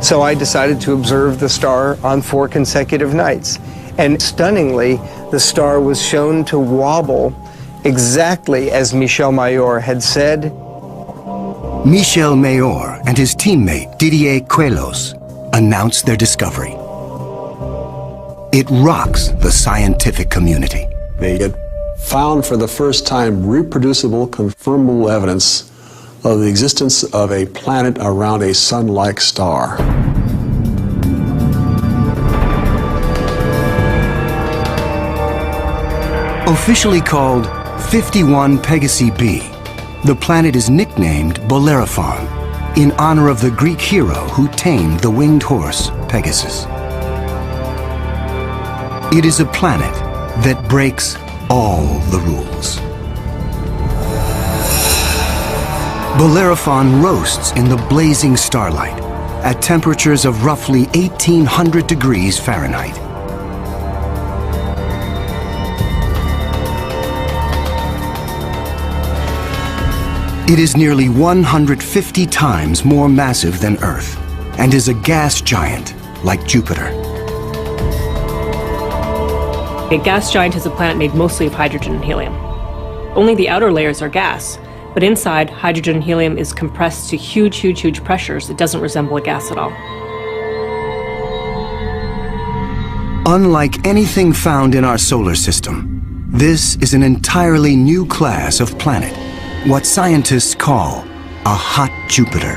So I decided to observe the star on 4 consecutive nights. And stunningly, the star was shown to wobble exactly as Michel Mayor had said. Michel Mayor and his teammate Didier Queloz announced their discovery. It rocks the scientific community. They had found for the first time reproducible, confirmable evidence of the existence of a planet around a sun-like star. Officially called 51 Pegasi b, the planet is nicknamed Bellerophon in honor of the Greek hero who tamed the winged horse Pegasus. It is a planet that breaks all the rules. Bellerophon roasts in the blazing starlight at temperatures of roughly 1,800 degrees Fahrenheit. It is nearly 150 times more massive than Earth and is a gas giant like Jupiter. A gas giant is a planet made mostly of hydrogen and helium. Only the outer layers are gas, but inside, hydrogen and helium is compressed to huge, huge, huge pressures. It doesn't resemble a gas at all. Unlike anything found in our solar system, this is an entirely new class of planet, what scientists call a hot Jupiter.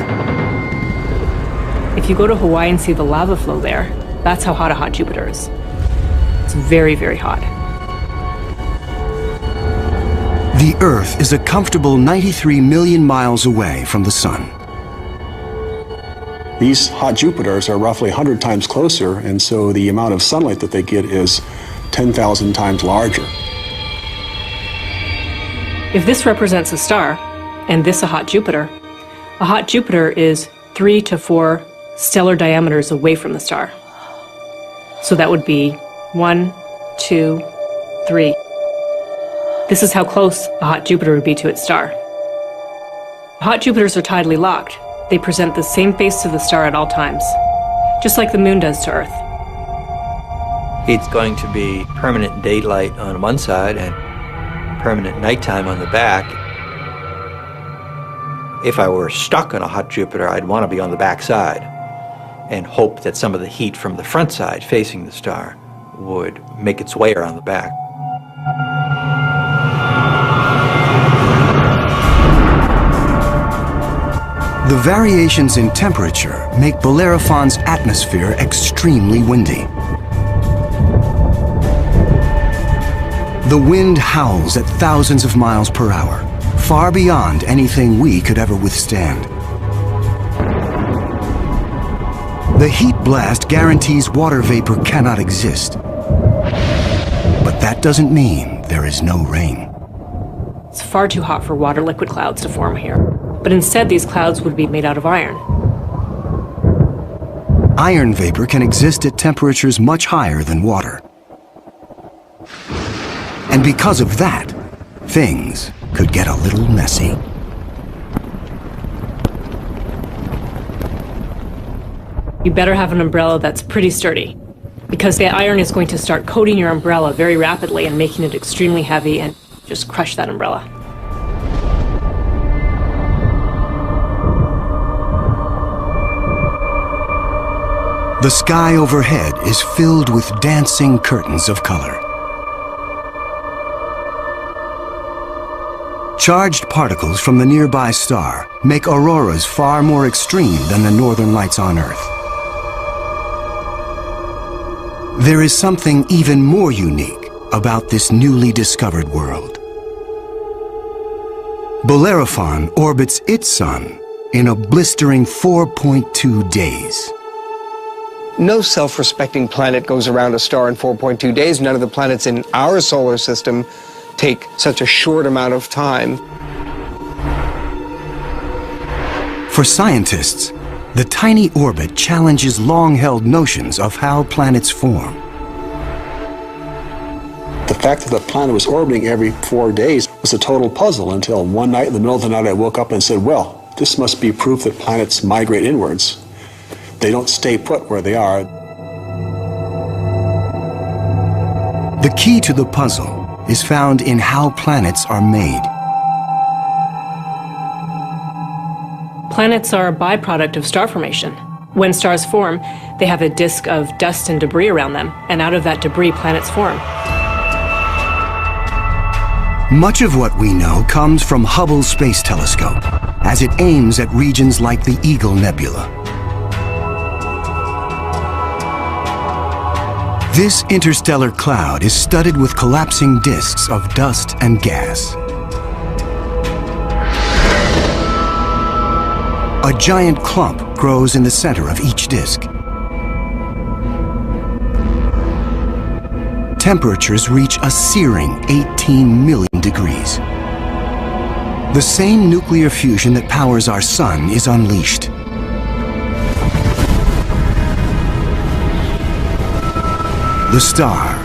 If you go to Hawaii and see the lava flow there, that's how hot a hot Jupiter is. It's very, very hot. The Earth is a comfortable 93 million miles away from the Sun. These hot Jupiters are roughly 100 times closer, and so the amount of sunlight that they get is 10,000 times larger. If this represents a star, and this a hot Jupiter is 3 to 4 stellar diameters away from the star. So that would be 1, 2, 3. This is how close a hot Jupiter would be to its star. Hot Jupiters are tidally locked. They present the same face to the star at all times, just like the moon does to Earth. It's going to be permanent daylight on one side and permanent nighttime on the back. If I were stuck on a hot Jupiter, I'd want to be on the back side and hope that some of the heat from the front side facing the star would make its way around the back. The variations in temperature make Bellerophon's atmosphere extremely windy. The wind howls at thousands of miles per hour, far beyond anything we could ever withstand. The heat blast guarantees water vapor cannot exist. But that doesn't mean there is no rain. It's far too hot for water liquid clouds to form here. But instead, these clouds would be made out of iron. Iron vapor can exist at temperatures much higher than water. And because of that, things could get a little messy. You better have an umbrella that's pretty sturdy, because the iron is going to start coating your umbrella very rapidly and making it extremely heavy and just crush that umbrella. The sky overhead is filled with dancing curtains of color. Charged particles from the nearby star make auroras far more extreme than the northern lights on Earth. There is something even more unique about this newly discovered world. Bellerophon orbits its sun in a blistering 4.2 days. No self-respecting planet goes around a star in 4.2 days. None of the planets in our solar system take such a short amount of time. For scientists, the tiny orbit challenges long-held notions of how planets form. The fact that the planet was orbiting every 4 days was a total puzzle until one night in the middle of the night I woke up and said, well, this must be proof that planets migrate inwards. They don't stay put where they are. The key to the puzzle is found in how planets are made. Planets are a byproduct of star formation. When stars form, they have a disk of dust and debris around them, and out of that debris, planets form. Much of what we know comes from Hubble's Space Telescope, as it aims at regions like the Eagle Nebula. This interstellar cloud is studded with collapsing disks of dust and gas. A giant clump grows in the center of each disk. Temperatures reach a searing 18 million degrees. The same nuclear fusion that powers our sun is unleashed. The star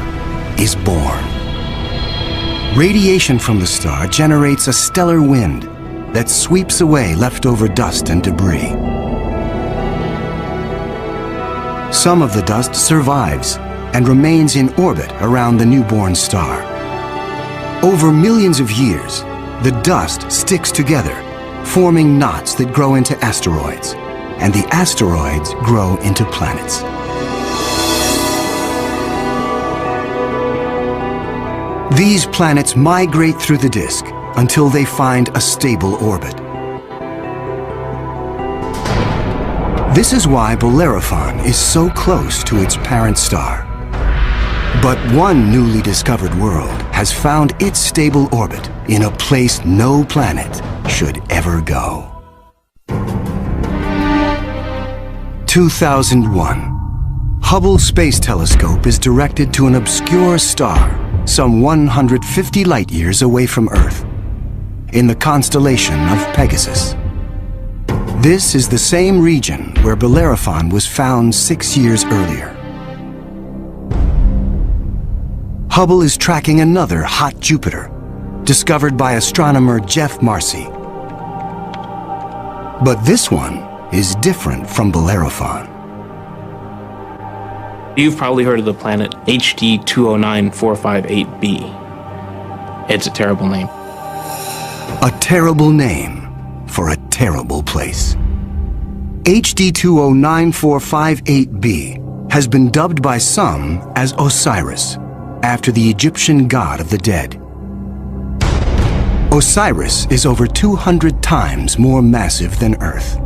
is born. Radiation from the star generates a stellar wind that sweeps away leftover dust and debris. Some of the dust survives and remains in orbit around the newborn star. Over millions of years, the dust sticks together, forming knots that grow into asteroids, and the asteroids grow into planets. These planets migrate through the disk until they find a stable orbit. This is why Bellerophon is so close to its parent star. But one newly discovered world has found its stable orbit in a place no planet should ever go. 2001. Hubble Space Telescope is directed to an obscure star some 150 light-years away from Earth, in the constellation of Pegasus. This is the same region where Bellerophon was found 6 years earlier. Hubble is tracking another hot Jupiter, discovered by astronomer Jeff Marcy. But this one is different from Bellerophon. You've probably heard of the planet HD 209458b. It's a terrible name. A terrible name for a terrible place. HD 209458b has been dubbed by some as Osiris, after the Egyptian god of the dead. Osiris is over 200 times more massive than Earth.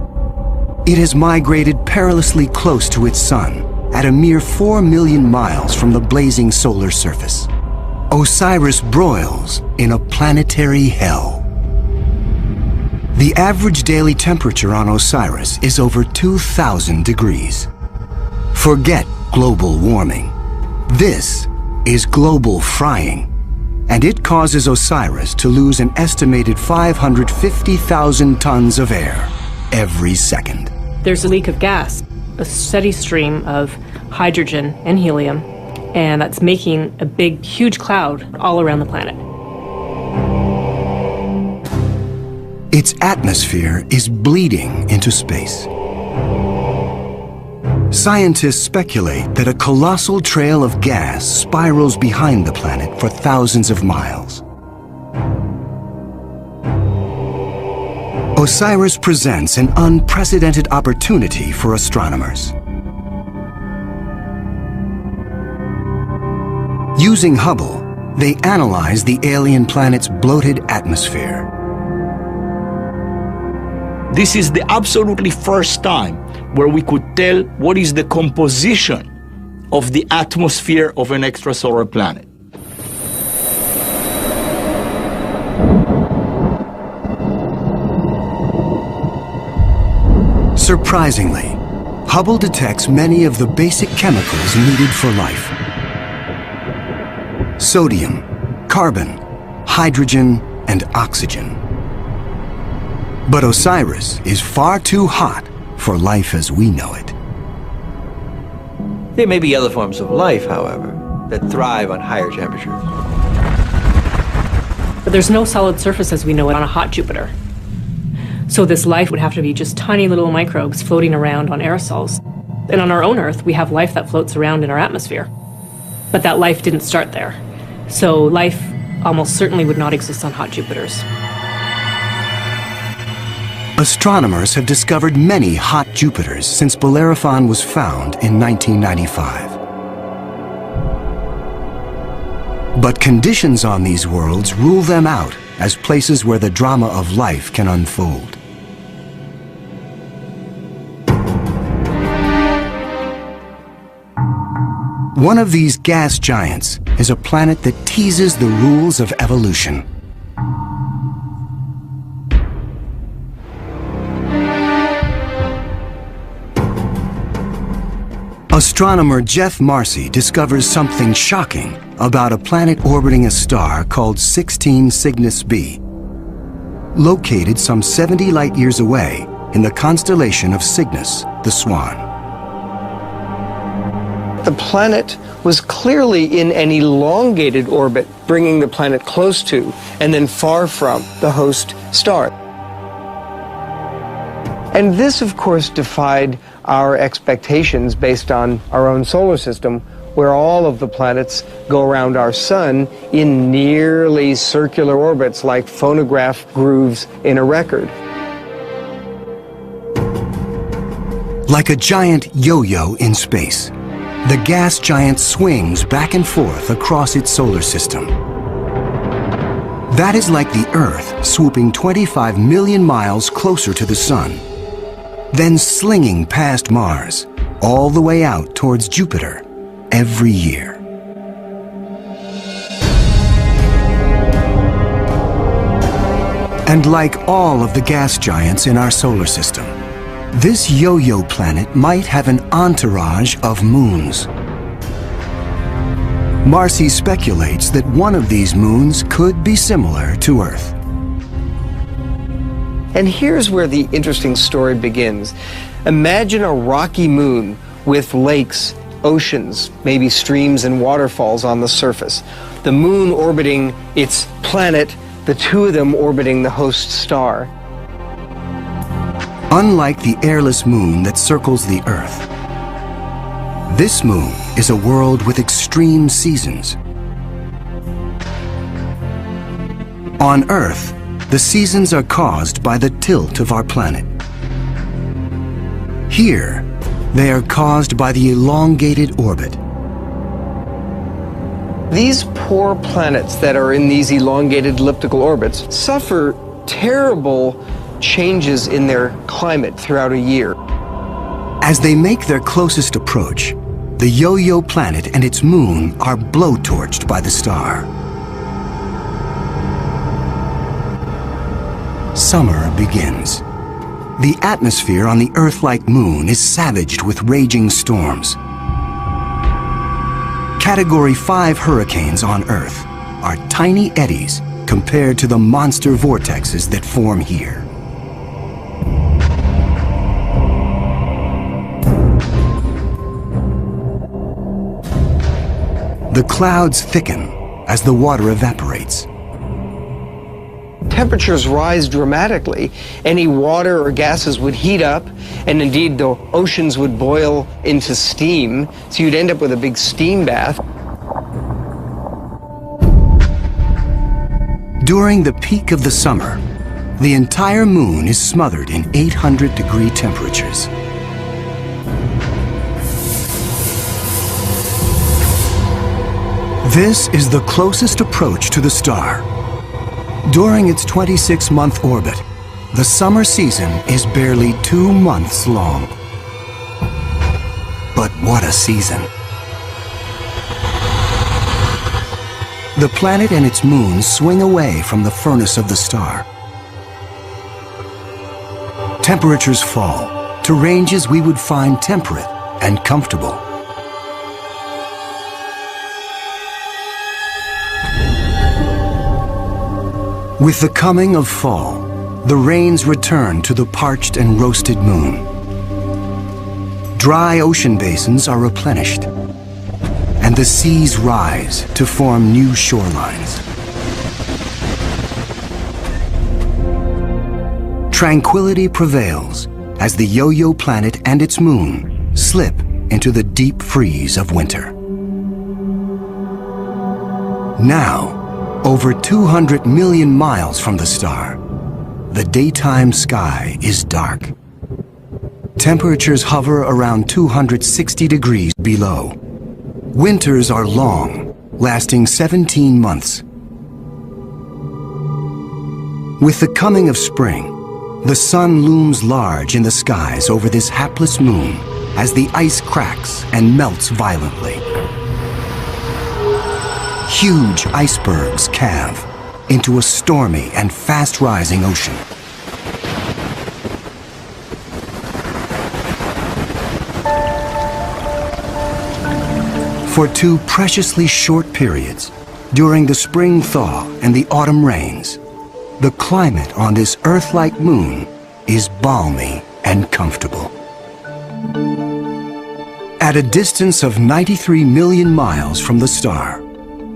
It has migrated perilously close to its sun, at a mere 4 million miles from the blazing solar surface. Osiris broils in a planetary hell. The average daily temperature on Osiris is over 2,000 degrees. Forget global warming. This is global frying, and it causes Osiris to lose an estimated 550,000 tons of air every second. There's a leak of gas, a steady stream of hydrogen and helium, and that's making a big, huge cloud all around the planet. Its atmosphere is bleeding into space. Scientists speculate that a colossal trail of gas spirals behind the planet for thousands of miles. Osiris presents an unprecedented opportunity for astronomers. Using Hubble, they analyze the alien planet's bloated atmosphere. This is the absolutely first time where we could tell what is the composition of the atmosphere of an extrasolar planet. Surprisingly, Hubble detects many of the basic chemicals needed for life. Sodium, carbon, hydrogen, and oxygen. But Osiris is far too hot for life as we know it. There may be other forms of life, however, that thrive on higher temperatures. But there's no solid surface as we know it on a hot Jupiter. So this life would have to be just tiny little microbes floating around on aerosols. And on our own Earth, we have life that floats around in our atmosphere. But that life didn't start there. So life almost certainly would not exist on hot Jupiters. Astronomers have discovered many hot Jupiters since Bellerophon was found in 1995. But conditions on these worlds rule them out as places where the drama of life can unfold. One of these gas giants is a planet that teases the rules of evolution. Astronomer Jeff Marcy discovers something shocking about a planet orbiting a star called 16 Cygnus b, located some 70 light-years away in the constellation of Cygnus, the Swan. The planet was clearly in an elongated orbit, bringing the planet close to and then far from the host star. And this, of course, defied our expectations based on our own solar system, where all of the planets go around our sun in nearly circular orbits like phonograph grooves in a record. Like a giant yo-yo in space, the gas giant swings back and forth across its solar system, That is like the Earth swooping 25 million miles closer to the Sun, then slinging past Mars, all the way out towards Jupiter every year. And like all of the gas giants in our solar system, this yo-yo planet might have an entourage of moons. Marcy speculates that one of these moons could be similar to Earth. And here's where the interesting story begins. Imagine a rocky moon with lakes, oceans, maybe streams and waterfalls on the surface. The moon orbiting its planet, the two of them orbiting the host star. Unlike the airless moon that circles the Earth, this moon is a world with extreme seasons. On Earth, the seasons are caused by the tilt of our planet. Here, they are caused by the elongated orbit. These poor planets that are in these elongated elliptical orbits suffer terrible changes in their climate throughout a year. As they make their closest approach, the yo-yo planet and its moon are blowtorched by the star. Summer begins. The atmosphere on the Earth-like moon is savaged with raging storms. Category 5 hurricanes on Earth are tiny eddies compared to the monster vortexes that form here. The clouds thicken as the water evaporates. Temperatures rise dramatically. Any water or gases would heat up, and indeed the oceans would boil into steam, so you'd end up with a big steam bath. During the peak of the summer, the entire moon is smothered in 800-degree temperatures. This is the closest approach to the star. During its 26-month orbit, the summer season is barely 2 months long. But what a season! The planet and its moon swing away from the furnace of the star. Temperatures fall to ranges we would find temperate and comfortable. With the coming of fall, the rains return to the parched and roasted moon. Dry ocean basins are replenished, and the seas rise to form new shorelines. Tranquility prevails as the yo-yo planet and its moon slip into the deep freeze of winter. Now, over 200 million miles from the star, the daytime sky is dark. Temperatures hover around 260 degrees below. Winters are long, lasting 17 months. With the coming of spring, the sun looms large in the skies over this hapless moon as the ice cracks and melts violently. Huge icebergs calve into a stormy and fast-rising ocean. For 2 preciously short periods, during the spring thaw and the autumn rains, the climate on this Earth-like moon is balmy and comfortable. At a distance of 93 million miles from the star,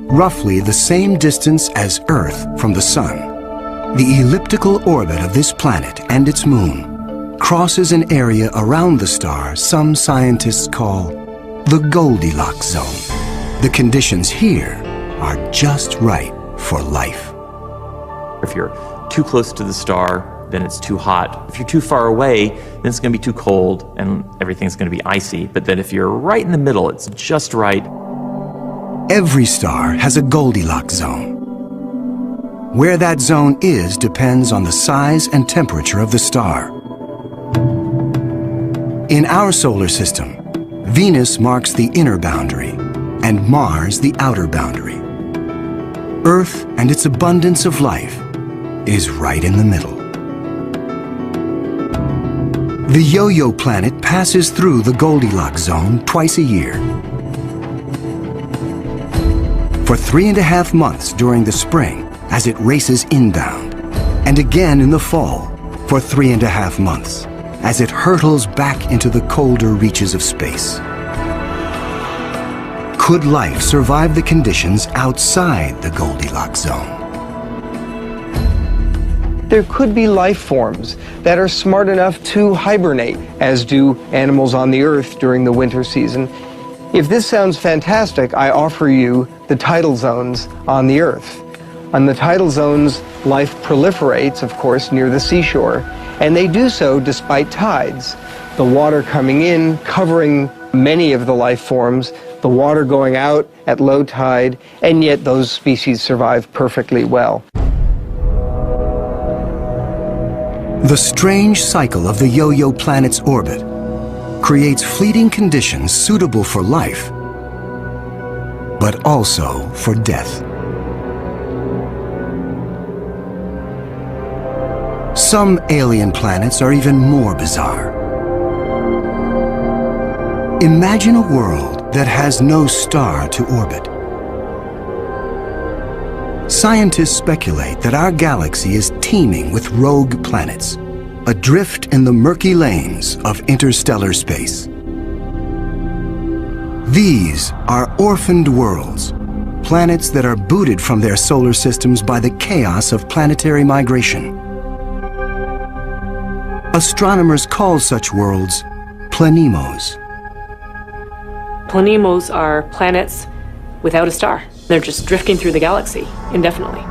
roughly the same distance as Earth from the Sun, the elliptical orbit of this planet and its moon crosses an area around the star some scientists call the Goldilocks zone. The conditions here are just right for life. If you're too close to the star, then it's too hot. If you're too far away, then it's going to be too cold and everything's going to be icy. But then if you're right in the middle, it's just right. Every star has a Goldilocks zone. Where that zone is depends on the size and temperature of the star. In our solar system, Venus marks the inner boundary and Mars the outer boundary. Earth and its abundance of life is right in the middle. The Yo-Yo planet passes through the Goldilocks zone twice a year. For 3.5 months during the spring as it races inbound, and again in the fall for 3.5 months as it hurtles back into the colder reaches of space. Could life survive the conditions outside the Goldilocks zone? There could be life forms that are smart enough to hibernate, as do animals on the Earth during the winter season. If this sounds fantastic, I offer you the tidal zones on the Earth. On the tidal zones, life proliferates, of course, near the seashore, and they do so despite tides. The water coming in, covering many of the life forms, the water going out at low tide, and yet those species survive perfectly well. The strange cycle of the Yo-Yo planet's orbit creates fleeting conditions suitable for life, but also for death. Some alien planets are even more bizarre. Imagine a world that has no star to orbit. Scientists speculate that our galaxy is teeming with rogue planets, adrift in the murky lanes of interstellar space. These are orphaned worlds, planets that are booted from their solar systems by the chaos of planetary migration. Astronomers call such worlds planemos. Planemos are planets without a star. They're just drifting through the galaxy indefinitely.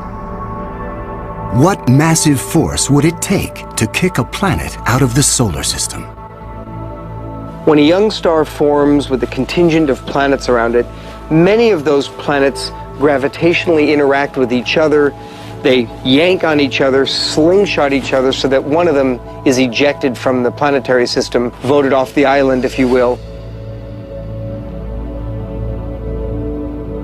What massive force would it take to kick a planet out of the solar system? When a young star forms with a contingent of planets around it, many of those planets gravitationally interact with each other. They yank on each other, slingshot each other, so that one of them is ejected from the planetary system, voted off the island, if you will.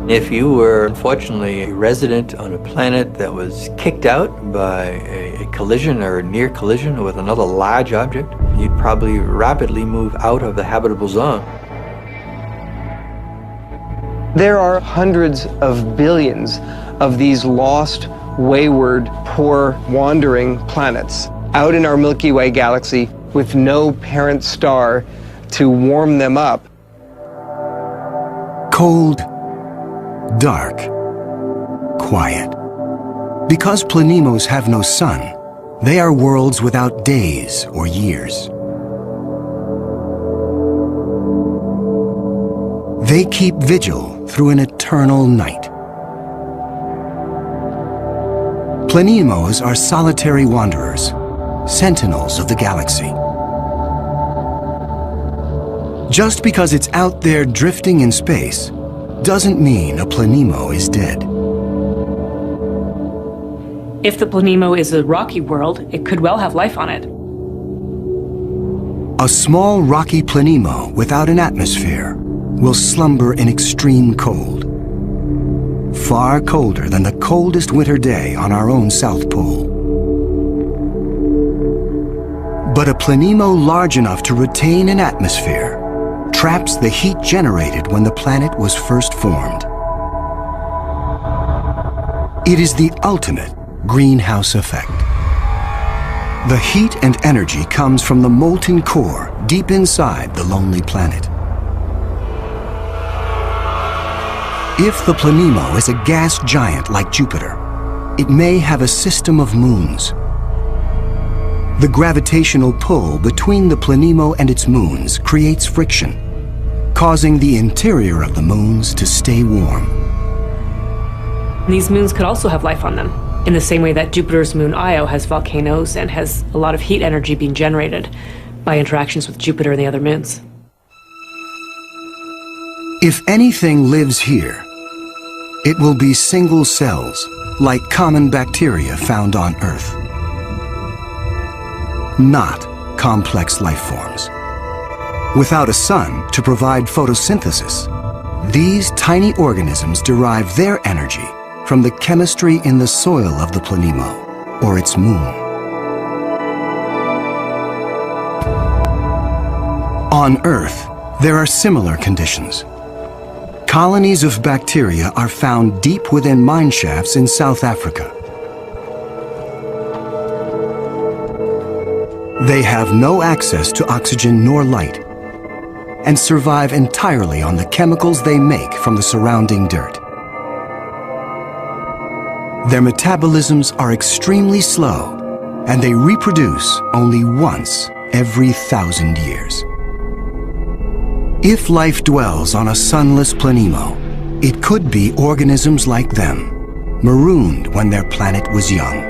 If you were, unfortunately, a resident on a planet that was kicked out by a collision or a near collision with another large object, you'd probably rapidly move out of the habitable zone. There are hundreds of billions of these lost, wayward, poor, wandering planets out in our Milky Way galaxy with no parent star to warm them up. Cold, dark, quiet. Because planemos have no sun, they are worlds without days or years. They keep vigil through an eternal night. Planemos are solitary wanderers, sentinels of the galaxy. Just because it's out there drifting in space doesn't mean a planemo is dead. If the planemo is a rocky world, it could well have life on it. A small rocky planemo without an atmosphere will slumber in extreme cold, far colder than the coldest winter day on our own South Pole. But a planemo large enough to retain an atmosphere traps the heat generated when the planet was first formed. It is the ultimate greenhouse effect. The heat and energy comes from the molten core deep inside the lonely planet. If the planemo is a gas giant like Jupiter, it may have a system of moons. The gravitational pull between the planemo and its moons creates friction, causing the interior of the moons to stay warm. These moons could also have life on them, in the same way that Jupiter's moon Io has volcanoes and has a lot of heat energy being generated by interactions with Jupiter and the other moons. If anything lives here, it will be single cells, like common bacteria found on Earth. Not complex life forms. Without a sun to provide photosynthesis, these tiny organisms derive their energy from the chemistry in the soil of the planemo, or its moon. On Earth, there are similar conditions. Colonies of bacteria are found deep within mine shafts in South Africa. They have no access to oxygen nor light and survive entirely on the chemicals they make from the surrounding dirt. Their metabolisms are extremely slow, and they reproduce only once every 1,000 years. If life dwells on a sunless planemo, it could be organisms like them, marooned when their planet was young.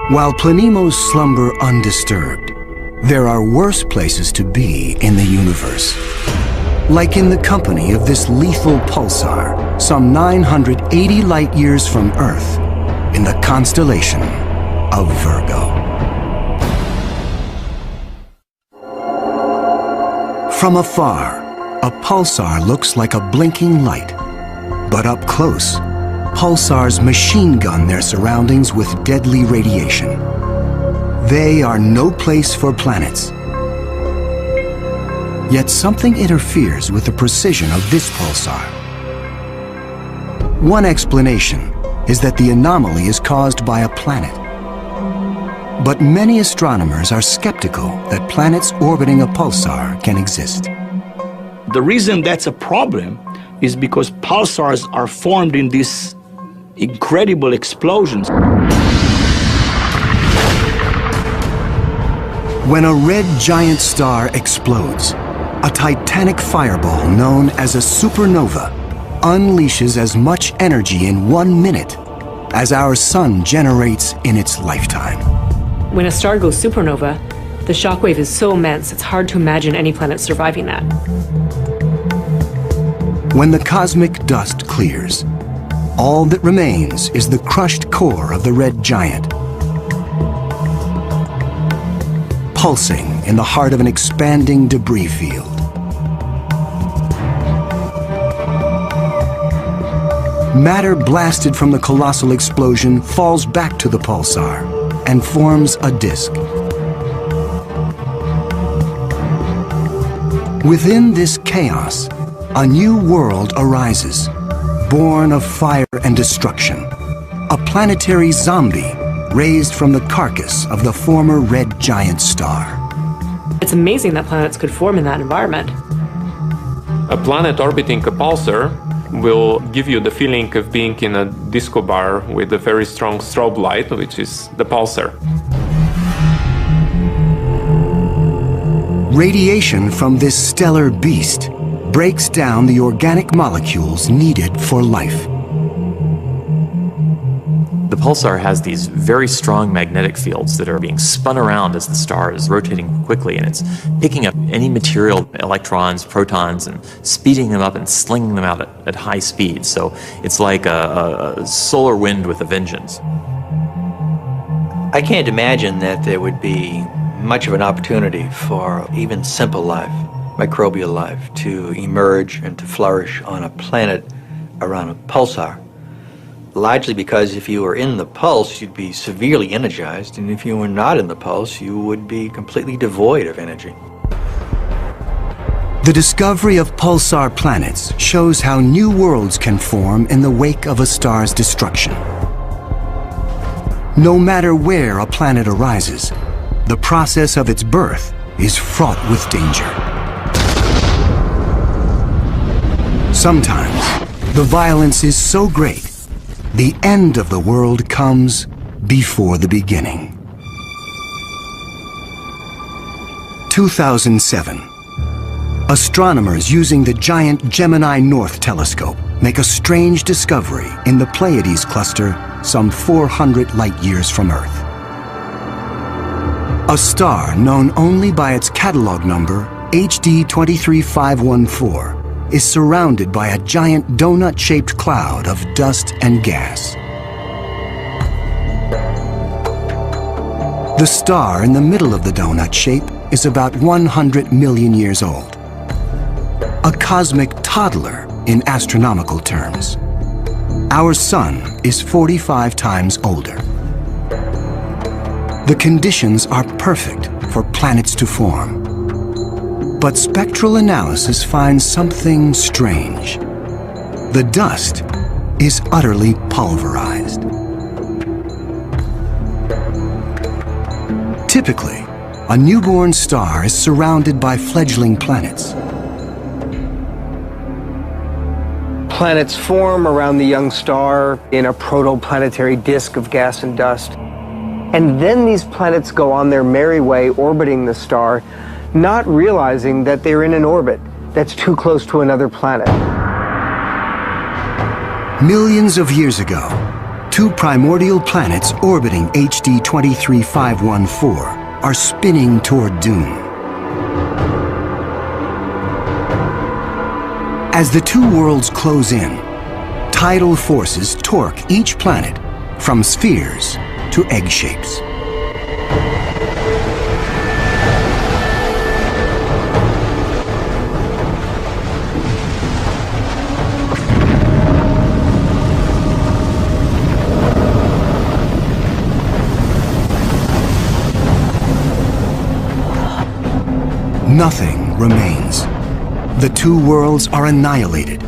While planemos slumber undisturbed, there are worse places to be in the universe. Like in the company of this lethal pulsar, some 980 light years from Earth, in the constellation of Virgo. From afar, a pulsar looks like a blinking light. But up close, pulsars machine gun their surroundings with deadly radiation. They are no place for planets. Yet something interferes with the precision of this pulsar. One explanation is that the anomaly is caused by a planet. But many astronomers are skeptical that planets orbiting a pulsar can exist. The reason that's a problem is because pulsars are formed in these incredible explosions. When a red giant star explodes, a titanic fireball known as a supernova unleashes as much energy in 1 minute as our sun generates in its lifetime. When a star goes supernova, the shockwave is so immense it's hard to imagine any planet surviving that. When the cosmic dust clears, all that remains is the crushed core of the red giant, pulsing in the heart of an expanding debris field. Matter blasted from the colossal explosion falls back to the pulsar and forms a disk. Within this chaos, a new world arises, born of fire and destruction, a planetary zombie raised from the carcass of the former red giant star. It's amazing that planets could form in that environment. A planet orbiting a pulsar will give you the feeling of being in a disco bar with a very strong strobe light, which is the pulsar. Radiation from this stellar beast breaks down the organic molecules needed for life. The pulsar has these very strong magnetic fields that are being spun around as the star is rotating quickly, and it's picking up any material, electrons, protons, and speeding them up and slinging them out at high speed. So it's like a solar wind with a vengeance. I can't imagine that there would be much of an opportunity for even simple life, microbial life, to emerge and to flourish on a planet around a pulsar. Largely because if you were in the pulse, you'd be severely energized, and if you were not in the pulse, you would be completely devoid of energy. The discovery of pulsar planets shows how new worlds can form in the wake of a star's destruction. No matter where a planet arises, the process of its birth is fraught with danger. Sometimes, the violence is so great, the end of the world comes before the beginning. 2007. Astronomers using the giant Gemini North telescope make a strange discovery in the Pleiades cluster some 400 light-years from Earth. A star known only by its catalog number, HD 23514, is surrounded by a giant donut-shaped cloud of dust and gas. The star in the middle of the donut shape is about 100 million years old. A cosmic toddler in astronomical terms. Our Sun is 45 times older. The conditions are perfect for planets to form. But spectral analysis finds something strange. The dust is utterly pulverized. Typically, a newborn star is surrounded by fledgling planets. Planets form around the young star in a protoplanetary disk of gas and dust. And then these planets go on their merry way orbiting the star, not realizing that they're in an orbit that's too close to another planet. Millions of years ago, two primordial planets orbiting HD 23514 are spinning toward doom. As the two worlds close in, tidal forces torque each planet from spheres to egg shapes. Nothing remains. The two worlds are annihilated,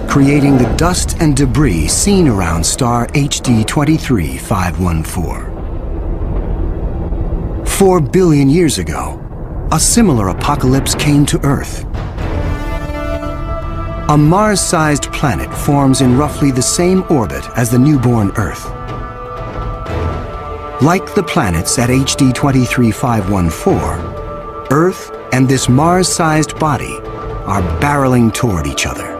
creating the dust and debris seen around star HD 23514. 4 billion years ago, a similar apocalypse came to Earth. A Mars-sized planet forms in roughly the same orbit as the newborn Earth. Like the planets at HD 23514, Earth and this Mars-sized body are barreling toward each other.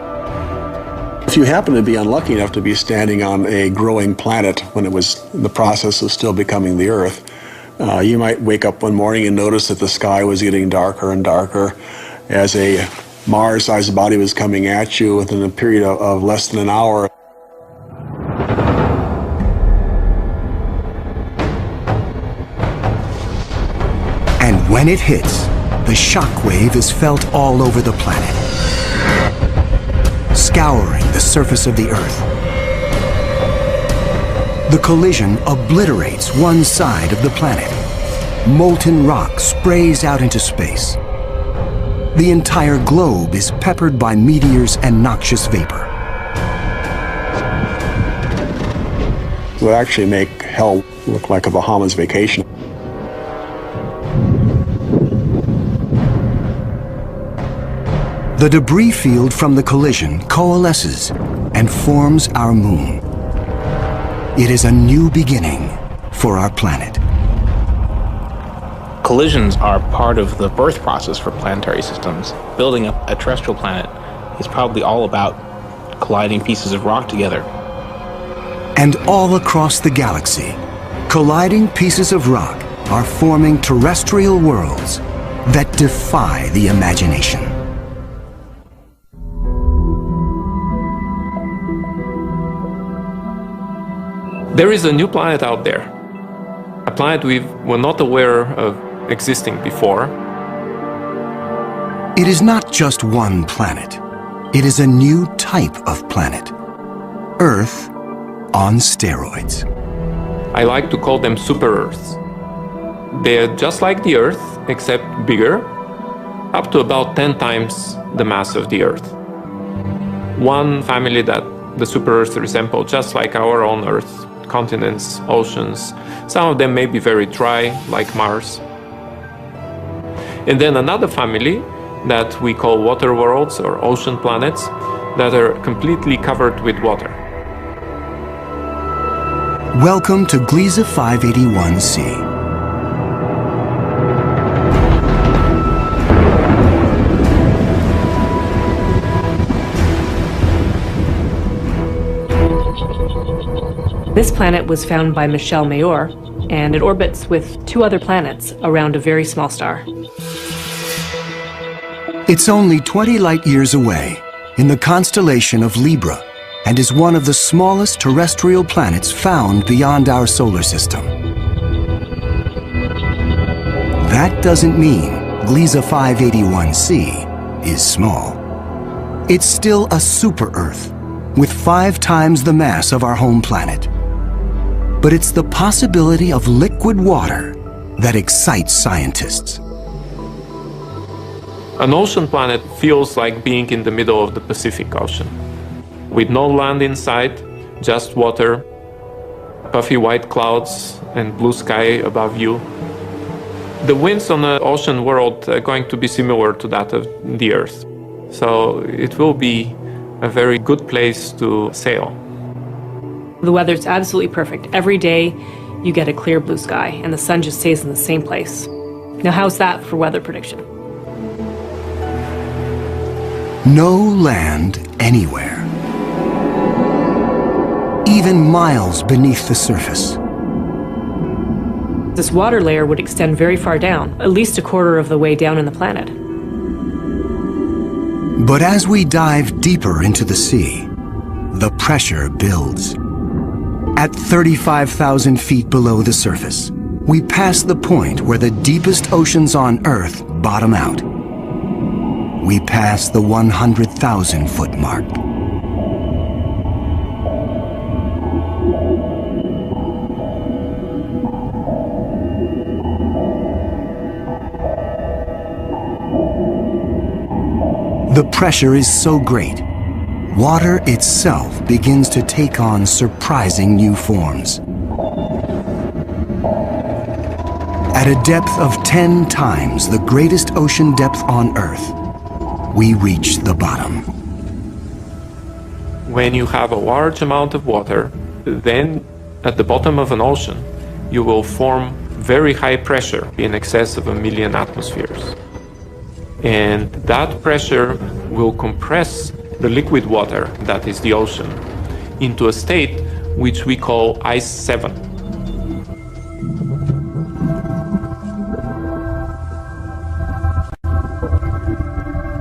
If you happen to be unlucky enough to be standing on a growing planet when it was in the process of still becoming the Earth, you might wake up one morning and notice that the sky was getting darker and darker as a Mars-sized body was coming at you within a period of less than an hour. And when it hits, the shock wave is felt all over the planet, scouring the surface of the Earth. The collision obliterates one side of the planet. Molten rock sprays out into space. The entire globe is peppered by meteors and noxious vapor. It would actually make hell look like a Bahamas vacation. The debris field from the collision coalesces and forms our moon. It is a new beginning for our planet. Collisions are part of the birth process for planetary systems. Building up a terrestrial planet is probably all about colliding pieces of rock together. And all across the galaxy, colliding pieces of rock are forming terrestrial worlds that defy the imagination. There is a new planet out there, a planet we were not aware of existing before. It is not just one planet. It is a new type of planet. Earth on steroids. I like to call them super Earths. They're just like the Earth, except bigger, up to about 10 times the mass of the Earth. One family that the super Earths resemble just like our own Earth. Continents, oceans, some of them may be very dry, like Mars. And then another family that we call water worlds or ocean planets that are completely covered with water. Welcome to Gliese 581c. This planet was found by Michel Mayor, and it orbits with 2 other planets around a very small star. It's only 20 light years away, in the constellation of Libra and is one of the smallest terrestrial planets found beyond our solar system. That doesn't mean Gliese 581c is small. It's still a super-Earth with 5 times the mass of our home planet. But it's the possibility of liquid water that excites scientists. An ocean planet feels like being in the middle of the Pacific Ocean, with no land in sight, just water, puffy white clouds, and blue sky above you. The winds on the ocean world are going to be similar to that of the Earth. So it will be a very good place to sail. The weather's absolutely perfect. Every day you get a clear blue sky and the sun just stays in the same place. Now how's that for weather prediction? No land anywhere. Even miles beneath the surface. This water layer would extend very far down, at least a quarter of the way down in the planet. But as we dive deeper into the sea, the pressure builds. At 35,000 feet below the surface, we pass the point where the deepest oceans on Earth bottom out. We pass the 100,000-foot mark. The pressure is so great, water itself begins to take on surprising new forms. At a depth of 10 times the greatest ocean depth on Earth, we reach the bottom. When you have a large amount of water, then at the bottom of an ocean, you will form very high pressure in excess of 1 million atmospheres. And that pressure will compress the liquid water, that is the ocean, into a state which we call ice 7.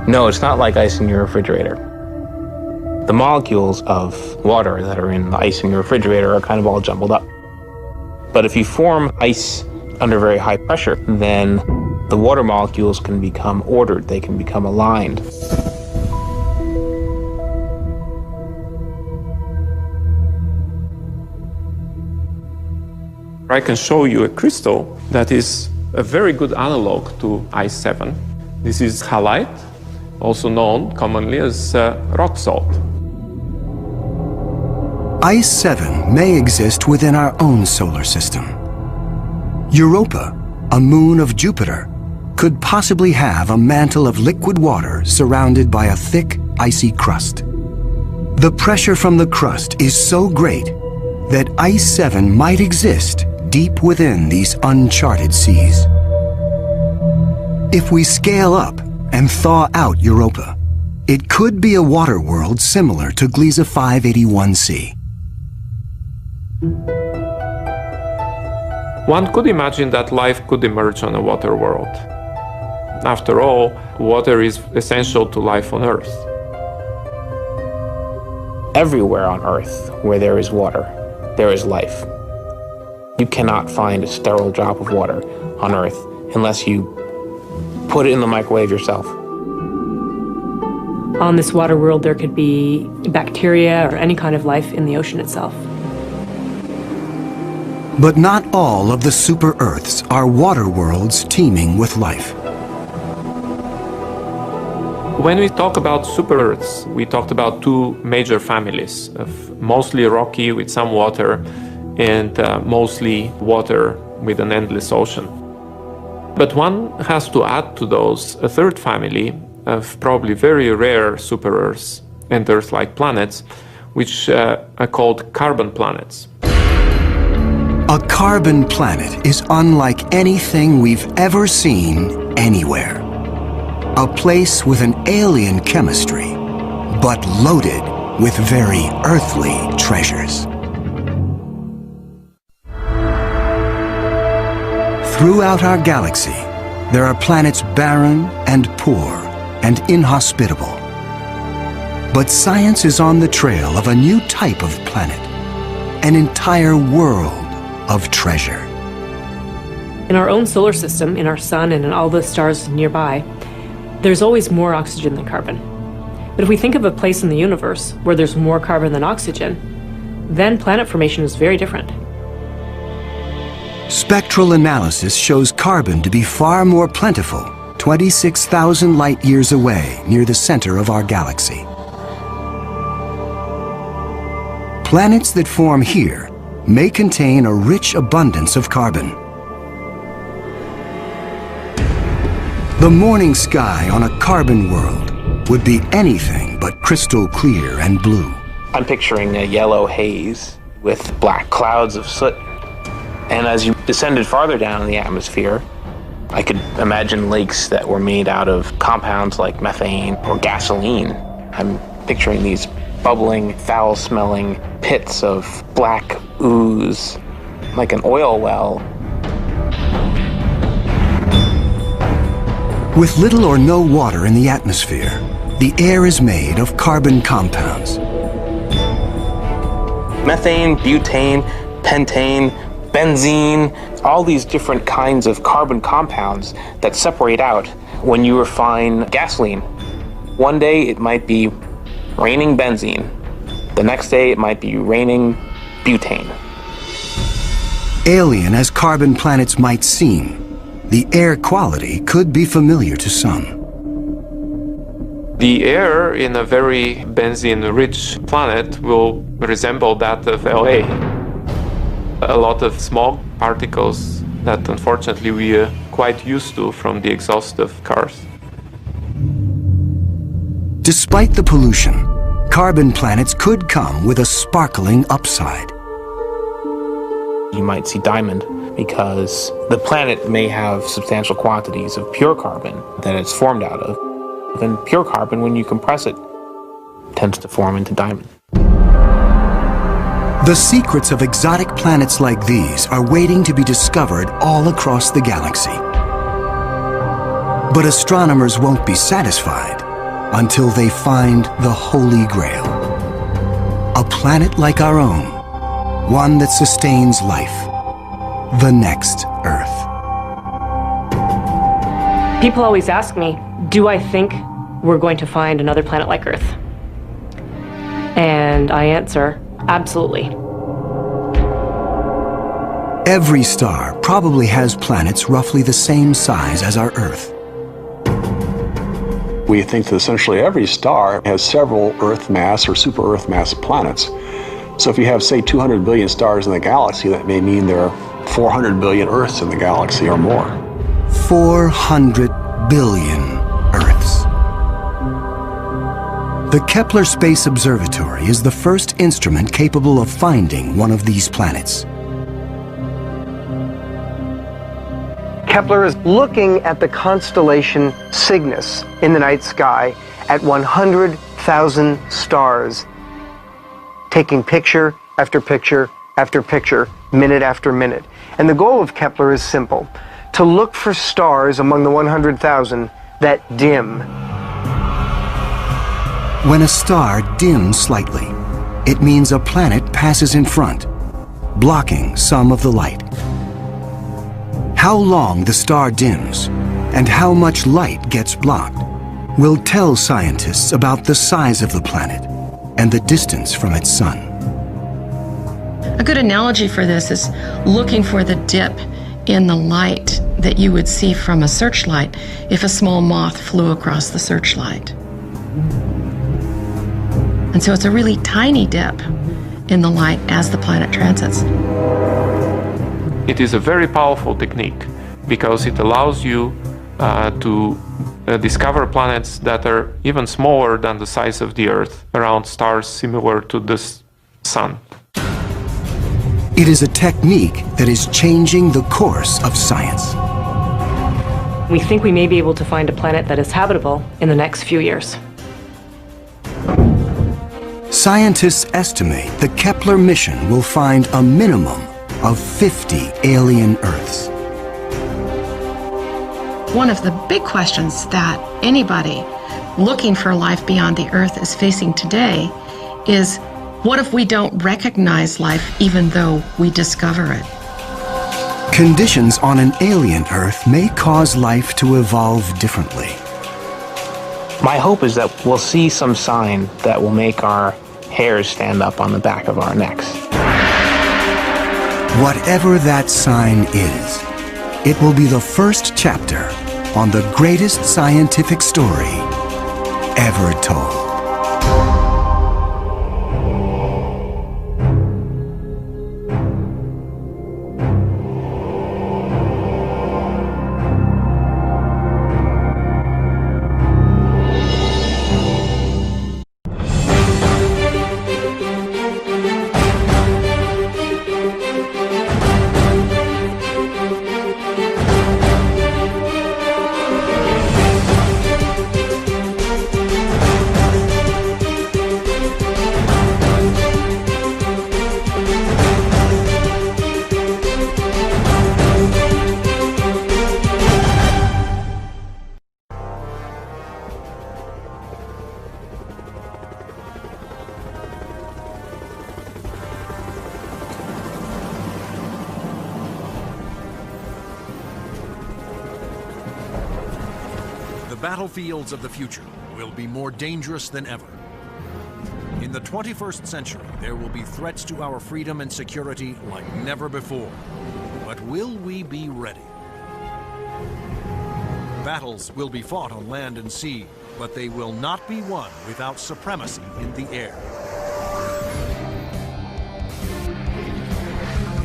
No, it's not like ice in your refrigerator. The molecules of water that are in the ice in your refrigerator are kind of all jumbled up. But if you form ice under very high pressure, then the water molecules can become ordered, they can become aligned. I can show you a crystal that is a very good analog to ice 7. This is halite, also known commonly as rock salt. Ice 7 may exist within our own solar system. Europa, a moon of Jupiter, could possibly have a mantle of liquid water surrounded by a thick, icy crust. The pressure from the crust is so great that Ice 7 might exist deep within these uncharted seas. If we scale up and thaw out Europa, it could be a water world similar to Gliese 581c. One could imagine that life could emerge on a water world. After all, water is essential to life on Earth. Everywhere on Earth where there is water, there is life. You cannot find a sterile drop of water on Earth unless you put it in the microwave yourself. On this water world, there could be bacteria or any kind of life in the ocean itself. But not all of the super-Earths are water worlds teeming with life. When we talk about super-Earths, we talked about 2 major families of mostly rocky with some water and mostly water with an endless ocean. But one has to add to those a 3rd family of probably very rare super-Earths and Earth-like planets, which are called carbon planets. A carbon planet is unlike anything we've ever seen anywhere. A place with an alien chemistry, but loaded with very earthly treasures. Throughout our galaxy, there are planets barren and poor and inhospitable. But science is on the trail of a new type of planet, an entire world of treasure. In our own solar system, in our sun and in all the stars nearby, there's always more oxygen than carbon. But if we think of a place in the universe where there's more carbon than oxygen, then planet formation is very different. Spectral analysis shows carbon to be far more plentiful, 26,000 light-years away near the center of our galaxy. Planets that form here may contain a rich abundance of carbon. The morning sky on a carbon world would be anything but crystal clear and blue. I'm picturing a yellow haze with black clouds of soot. And as you descended farther down in the atmosphere, I could imagine lakes that were made out of compounds like methane or gasoline. I'm picturing these bubbling, foul-smelling pits of black ooze, like an oil well. With little or no water in the atmosphere, the air is made of carbon compounds. Methane, butane, pentane, benzene, all these different kinds of carbon compounds that separate out when you refine gasoline. One day it might be raining benzene. The next day it might be raining butane. Alien as carbon planets might seem, the air quality could be familiar to some. The air in a very benzene-rich planet will resemble that of LA. A lot of small particles that unfortunately we are quite used to from the exhaust of cars. Despite the pollution, carbon planets could come with a sparkling upside. You might see diamond because the planet may have substantial quantities of pure carbon that it's formed out of. And pure carbon, when you compress it, tends to form into diamond. The secrets of exotic planets like these are waiting to be discovered all across the galaxy. But astronomers won't be satisfied until they find the Holy Grail. A planet like our own, one that sustains life, the next Earth. People always ask me, do I think we're going to find another planet like Earth? And I answer, absolutely. Every star probably has planets roughly the same size as our Earth. We think that essentially every star has several Earth mass or super Earth mass planets. So if you have, say, 200 billion stars in the galaxy, that may mean there are 400 billion Earths in the galaxy or more. 400 billion Earths. The Kepler Space Observatory is the first instrument capable of finding one of these planets. Kepler is looking at the constellation Cygnus in the night sky at 100,000 stars, taking picture after picture after picture, minute after minute. And the goal of Kepler is simple: to look for stars among the 100,000 that dim. When a star dims slightly, it means a planet passes in front, blocking some of the light. How long the star dims and how much light gets blocked will tell scientists about the size of the planet and the distance from its sun. A good analogy for this is looking for the dip in the light that you would see from a searchlight if a small moth flew across the searchlight. And so it's a really tiny dip in the light as the planet transits. It is a very powerful technique because it allows you to discover planets that are even smaller than the size of the Earth around stars similar to the Sun. It is a technique that is changing the course of science. We think we may be able to find a planet that is habitable in the next few years. Scientists estimate the Kepler mission will find a minimum of 50 alien Earths. One of the big questions that anybody looking for life beyond the Earth is facing today is, what if we don't recognize life even though we discover it? Conditions on an alien Earth may cause life to evolve differently. My hope is that we'll see some sign that will make our hairs stand up on the back of our necks. Whatever that sign is, it will be the first chapter on the greatest scientific story ever told. The battlefields of the future will be more dangerous than ever. In the 21st century, there will be threats to our freedom and security like never before. But will we be ready? Battles will be fought on land and sea, but they will not be won without supremacy in the air.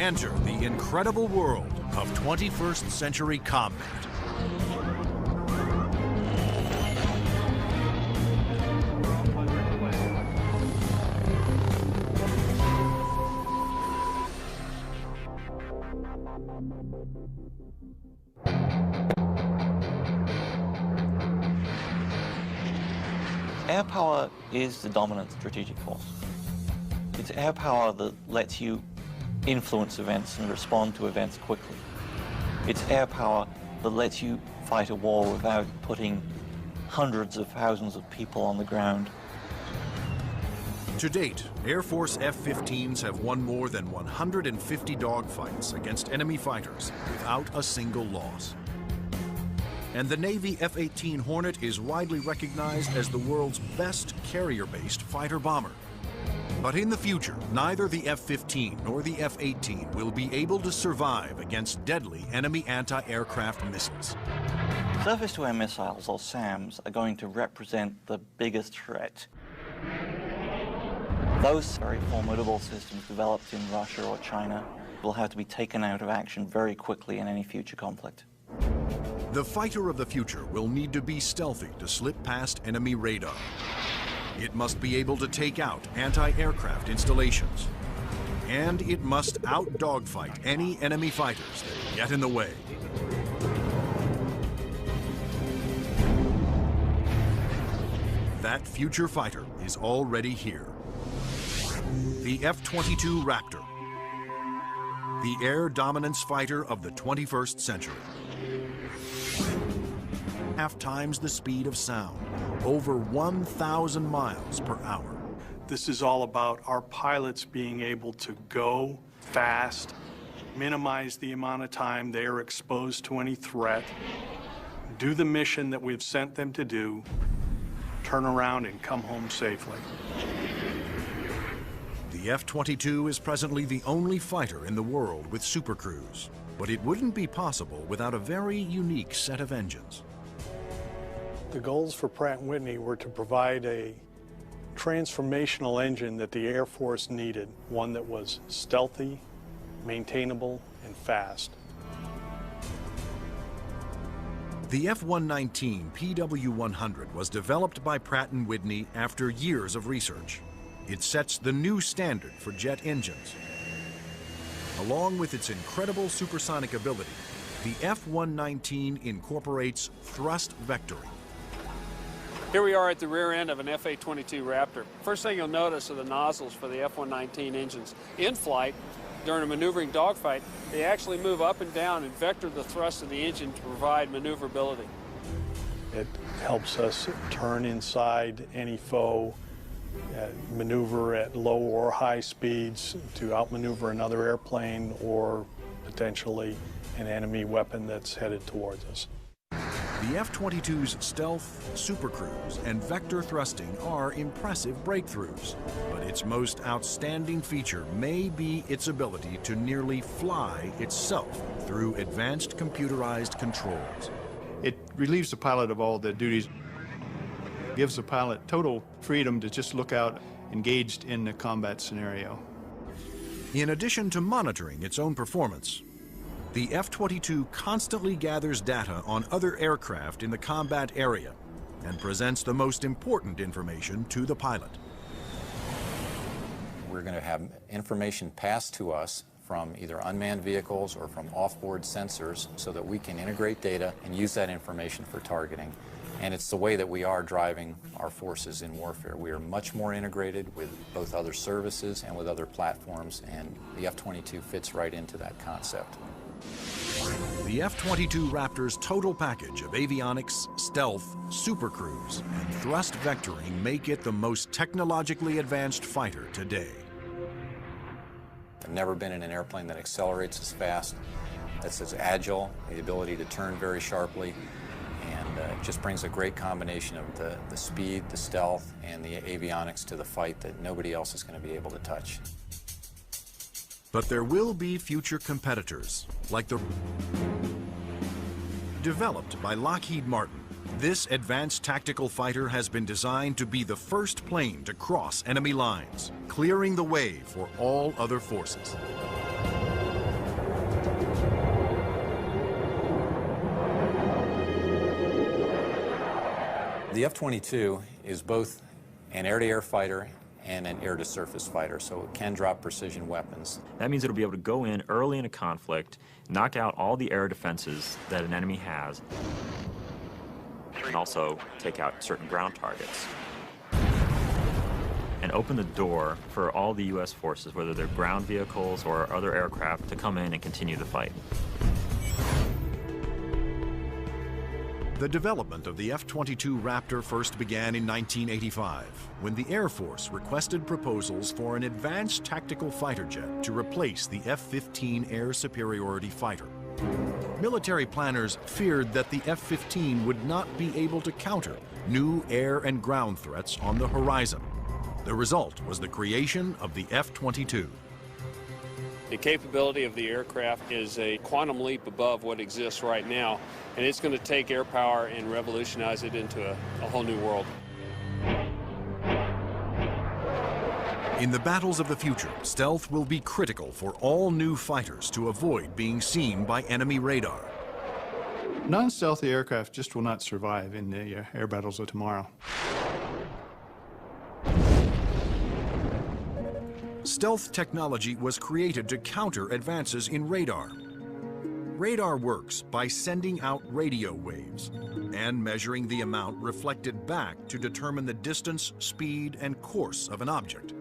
Enter the incredible world of 21st century combat. Air power is the dominant strategic force. It's air power that lets you influence events and respond to events quickly. It's air power that lets you fight a war without putting hundreds of thousands of people on the ground. To date, Air Force F-15s have won more than 150 dogfights against enemy fighters without a single loss. And the Navy F-18 Hornet is widely recognized as the world's best carrier-based fighter bomber. But in the future, neither the F-15 nor the F-18 will be able to survive against deadly enemy anti-aircraft missiles. Surface-to-air missiles, or SAMs, are going to represent the biggest threat. Those very formidable systems developed in Russia or China will have to be taken out of action very quickly in any future conflict. The fighter of the future will need to be stealthy to slip past enemy radar. It must be able to take out anti-aircraft installations. And it must out-dogfight any enemy fighters that get in the way. That future fighter is already here. The F-22 Raptor. The air dominance fighter of the 21st century. 1.5 times the speed of sound, over 1,000 miles per hour. This is all about our pilots being able to go fast, minimize the amount of time they are exposed to any threat, do the mission that we've sent them to do, turn around and come home safely. The F-22 is presently the only fighter in the world with supercruise, but it wouldn't be possible without a very unique set of engines. The goals for Pratt & Whitney were to provide a transformational engine that the Air Force needed, one that was stealthy, maintainable, and fast. The F-119 PW-100 was developed by Pratt & Whitney after years of research. It sets the new standard for jet engines. Along with its incredible supersonic ability, the F-119 incorporates thrust vectoring. Here we are at the rear end of an F-A-22 Raptor. First thing you'll notice are the nozzles for the F-119 engines. In flight, during a maneuvering dogfight, they actually move up and down and vector the thrust of the engine to provide maneuverability. It helps us turn inside any foe, maneuver at low or high speeds to outmaneuver another airplane or potentially an enemy weapon that's headed towards us. The F-22's stealth, supercruise, and vector thrusting are impressive breakthroughs, but its most outstanding feature may be its ability to nearly fly itself through advanced computerized controls. It relieves the pilot of all the duties, gives the pilot total freedom to just look out engaged in the combat scenario. In addition to monitoring its own performance, the F-22 constantly gathers data on other aircraft in the combat area and presents the most important information to the pilot. We're going to have information passed to us from either unmanned vehicles or from off-board sensors so that we can integrate data and use that information for targeting. And it's the way that we are driving our forces in warfare. We are much more integrated with both other services and with other platforms, and the F-22 fits right into that concept. The F-22 Raptor's total package of avionics, stealth, supercruise, and thrust vectoring make it the most technologically advanced fighter today. I've never been in an airplane that accelerates as fast, that's as agile, the ability to turn very sharply, and it just brings a great combination of the speed, the stealth, and the avionics to the fight that nobody else is going to be able to touch. But there will be future competitors, like the developed by Lockheed Martin. This advanced tactical fighter has been designed to be the first plane to cross enemy lines, clearing the way for all other forces. The F-22 is both an air-to-air fighter and an air-to-surface fighter, so it can drop precision weapons. That means it'll be able to go in early in a conflict, knock out all the air defenses that an enemy has, and also take out certain ground targets. And open the door for all the U.S. forces, whether they're ground vehicles or other aircraft, to come in and continue the fight. The development of the F-22 Raptor first began in 1985, when the Air Force requested proposals for an advanced tactical fighter jet to replace the F-15 air superiority fighter. Military planners feared that the F-15 would not be able to counter new air and ground threats on the horizon. The result was the creation of the F-22. The capability of the aircraft is a quantum leap above what exists right now, and it's going to take air power and revolutionize it into a whole new world. In the battles of the future, stealth will be critical for all new fighters to avoid being seen by enemy radar. Non-stealthy aircraft just will not survive in the air battles of tomorrow. Stealth technology was created to counter advances in radar. Radar works by sending out radio waves and measuring the amount reflected back to determine the distance, speed, and course of an object.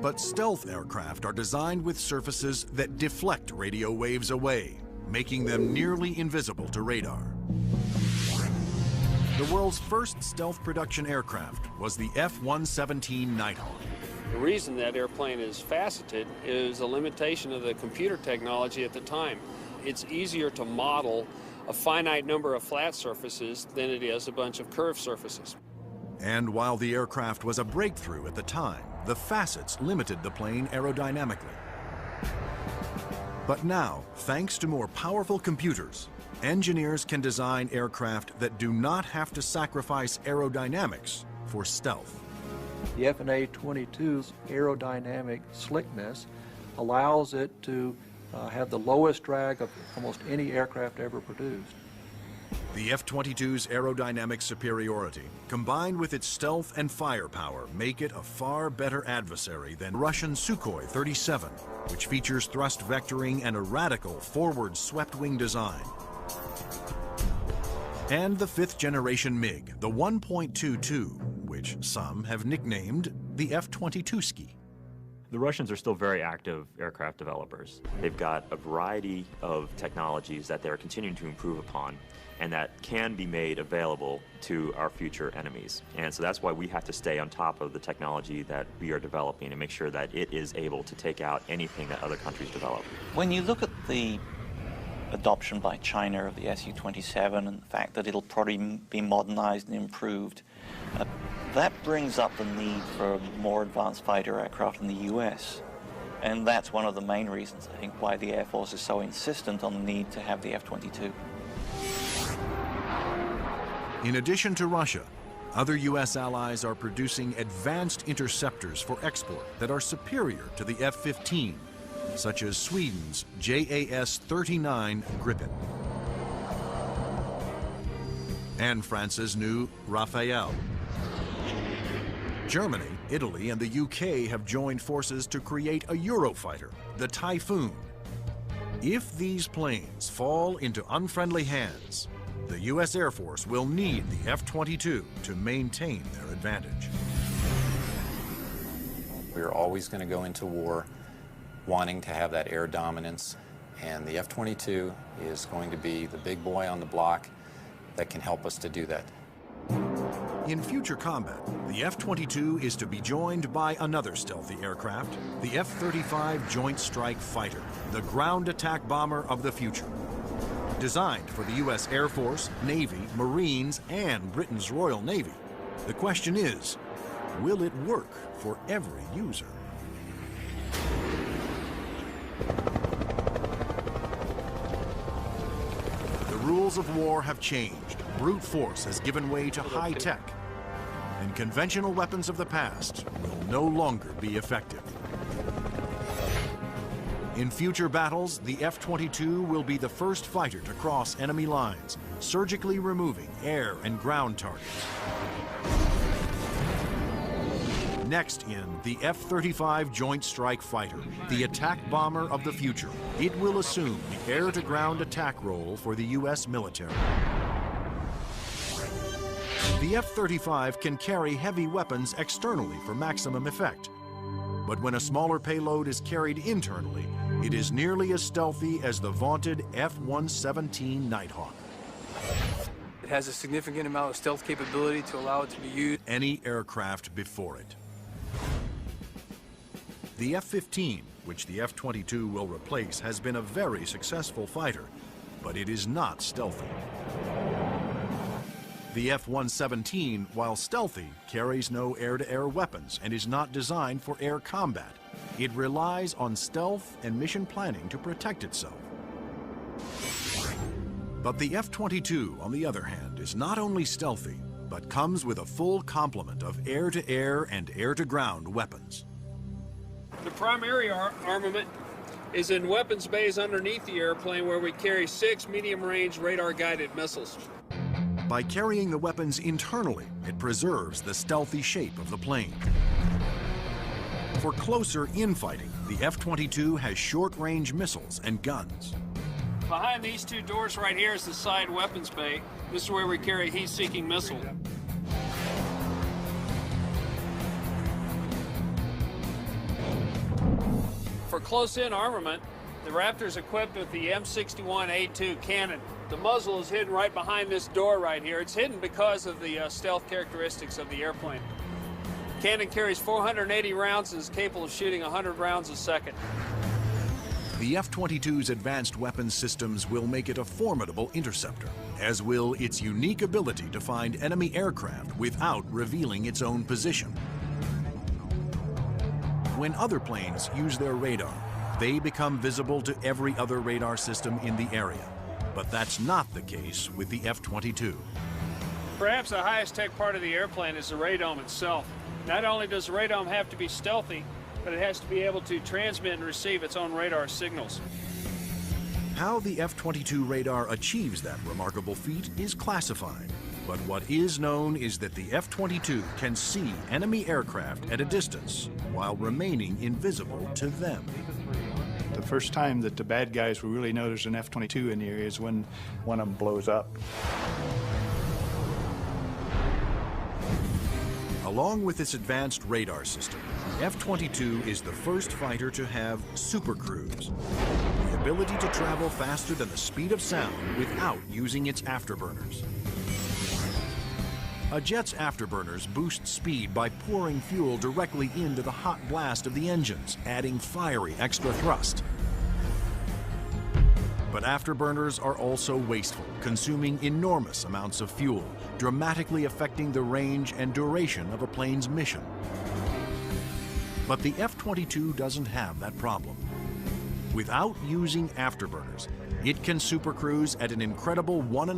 But stealth aircraft are designed with surfaces that deflect radio waves away, making them nearly invisible to radar. The world's first stealth production aircraft was the F-117 Nighthawk. The reason that airplane is faceted is a limitation of the computer technology at the time. It's easier to model a finite number of flat surfaces than it is a bunch of curved surfaces. And while the aircraft was a breakthrough at the time, the facets limited the plane aerodynamically. But now, thanks to more powerful computers, engineers can design aircraft that do not have to sacrifice aerodynamics for stealth. The F-22's aerodynamic slickness allows it to have the lowest drag of almost any aircraft ever produced. The F-22's aerodynamic superiority, combined with its stealth and firepower, make it a far better adversary than Russian Sukhoi 37, which features thrust vectoring and a radical forward swept-wing design. And the fifth-generation MiG, the 1.22, which some have nicknamed the F-22ski. The Russians are still very active aircraft developers. They've got a variety of technologies that they're continuing to improve upon, and that can be made available to our future enemies. And so that's why we have to stay on top of the technology that we are developing and make sure that it is able to take out anything that other countries develop. When you look at the adoption by China of the Su-27 and the fact that it'll probably be modernized and improved, that brings up the need for more advanced fighter aircraft in the US. And that's one of the main reasons, I think, why the Air Force is so insistent on the need to have the F-22. In addition to Russia, other U.S. allies are producing advanced interceptors for export that are superior to the F-15, such as Sweden's JAS-39 Gripen and France's new Rafale. Germany, Italy, and the UK have joined forces to create a Eurofighter, the Typhoon. If these planes fall into unfriendly hands, the U.S. Air Force will need the F-22 to maintain their advantage. We're always going to go into war wanting to have that air dominance, and the F-22 is going to be the big boy on the block that can help us to do that. In future combat, the F-22 is to be joined by another stealthy aircraft, the F-35 Joint Strike Fighter, the ground attack bomber of the future. Designed for the U.S. Air Force, Navy, Marines, and Britain's Royal Navy, the question is, will it work for every user? The rules of war have changed. Brute force has given way to high tech, and conventional weapons of the past will no longer be effective. In future battles, the F-22 will be the first fighter to cross enemy lines, surgically removing air and ground targets. Next in, the F-35 Joint Strike Fighter, the attack bomber of the future. It will assume the air-to-ground attack role for the U.S. military. The F-35 can carry heavy weapons externally for maximum effect. But when a smaller payload is carried internally, it is nearly as stealthy as the vaunted F-117 Nighthawk. It has a significant amount of stealth capability to allow it to be used any aircraft before it. The F-15, which the F-22 will replace, has been a very successful fighter, but it is not stealthy. The F-117, while stealthy, carries no air-to-air weapons and is not designed for air combat. It relies on stealth and mission planning to protect itself. But the F-22, on the other hand, is not only stealthy, but comes with a full complement of air-to-air and air-to-ground weapons. The primary armament is in weapons bays underneath the airplane, where we carry 6 medium-range radar-guided missiles. By carrying the weapons internally, it preserves the stealthy shape of the plane. For closer infighting, the F-22 has short-range missiles and guns. Behind these two doors right here is the side weapons bay. This is where we carry a heat-seeking missile. For close-in armament, the Raptor is equipped with the M61A2 cannon. The muzzle is hidden right behind this door right here. It's hidden because of the stealth characteristics of the airplane. Cannon carries 480 rounds and is capable of shooting 100 rounds a second. The F-22's advanced weapons systems will make it a formidable interceptor, as will its unique ability to find enemy aircraft without revealing its own position. When other planes use their radar, they become visible to every other radar system in the area. But that's not the case with the F-22. Perhaps the highest tech part of the airplane is the radome itself. Not only does the radome have to be stealthy, but it has to be able to transmit and receive its own radar signals. How the F-22 radar achieves that remarkable feat is classified. But what is known is that the F-22 can see enemy aircraft at a distance while remaining invisible to them. The first time that the bad guys will really know there's an F-22 in the area is when one of them blows up. Along with its advanced radar system, F-22 is the first fighter to have supercruise, the ability to travel faster than the speed of sound without using its afterburners. A jet's afterburners boost speed by pouring fuel directly into the hot blast of the engines, adding fiery extra thrust. But afterburners are also wasteful, consuming enormous amounts of fuel, dramatically affecting the range and duration of a plane's mission. But the F-22 doesn't have that problem. Without using afterburners, it can supercruise at an incredible 1.5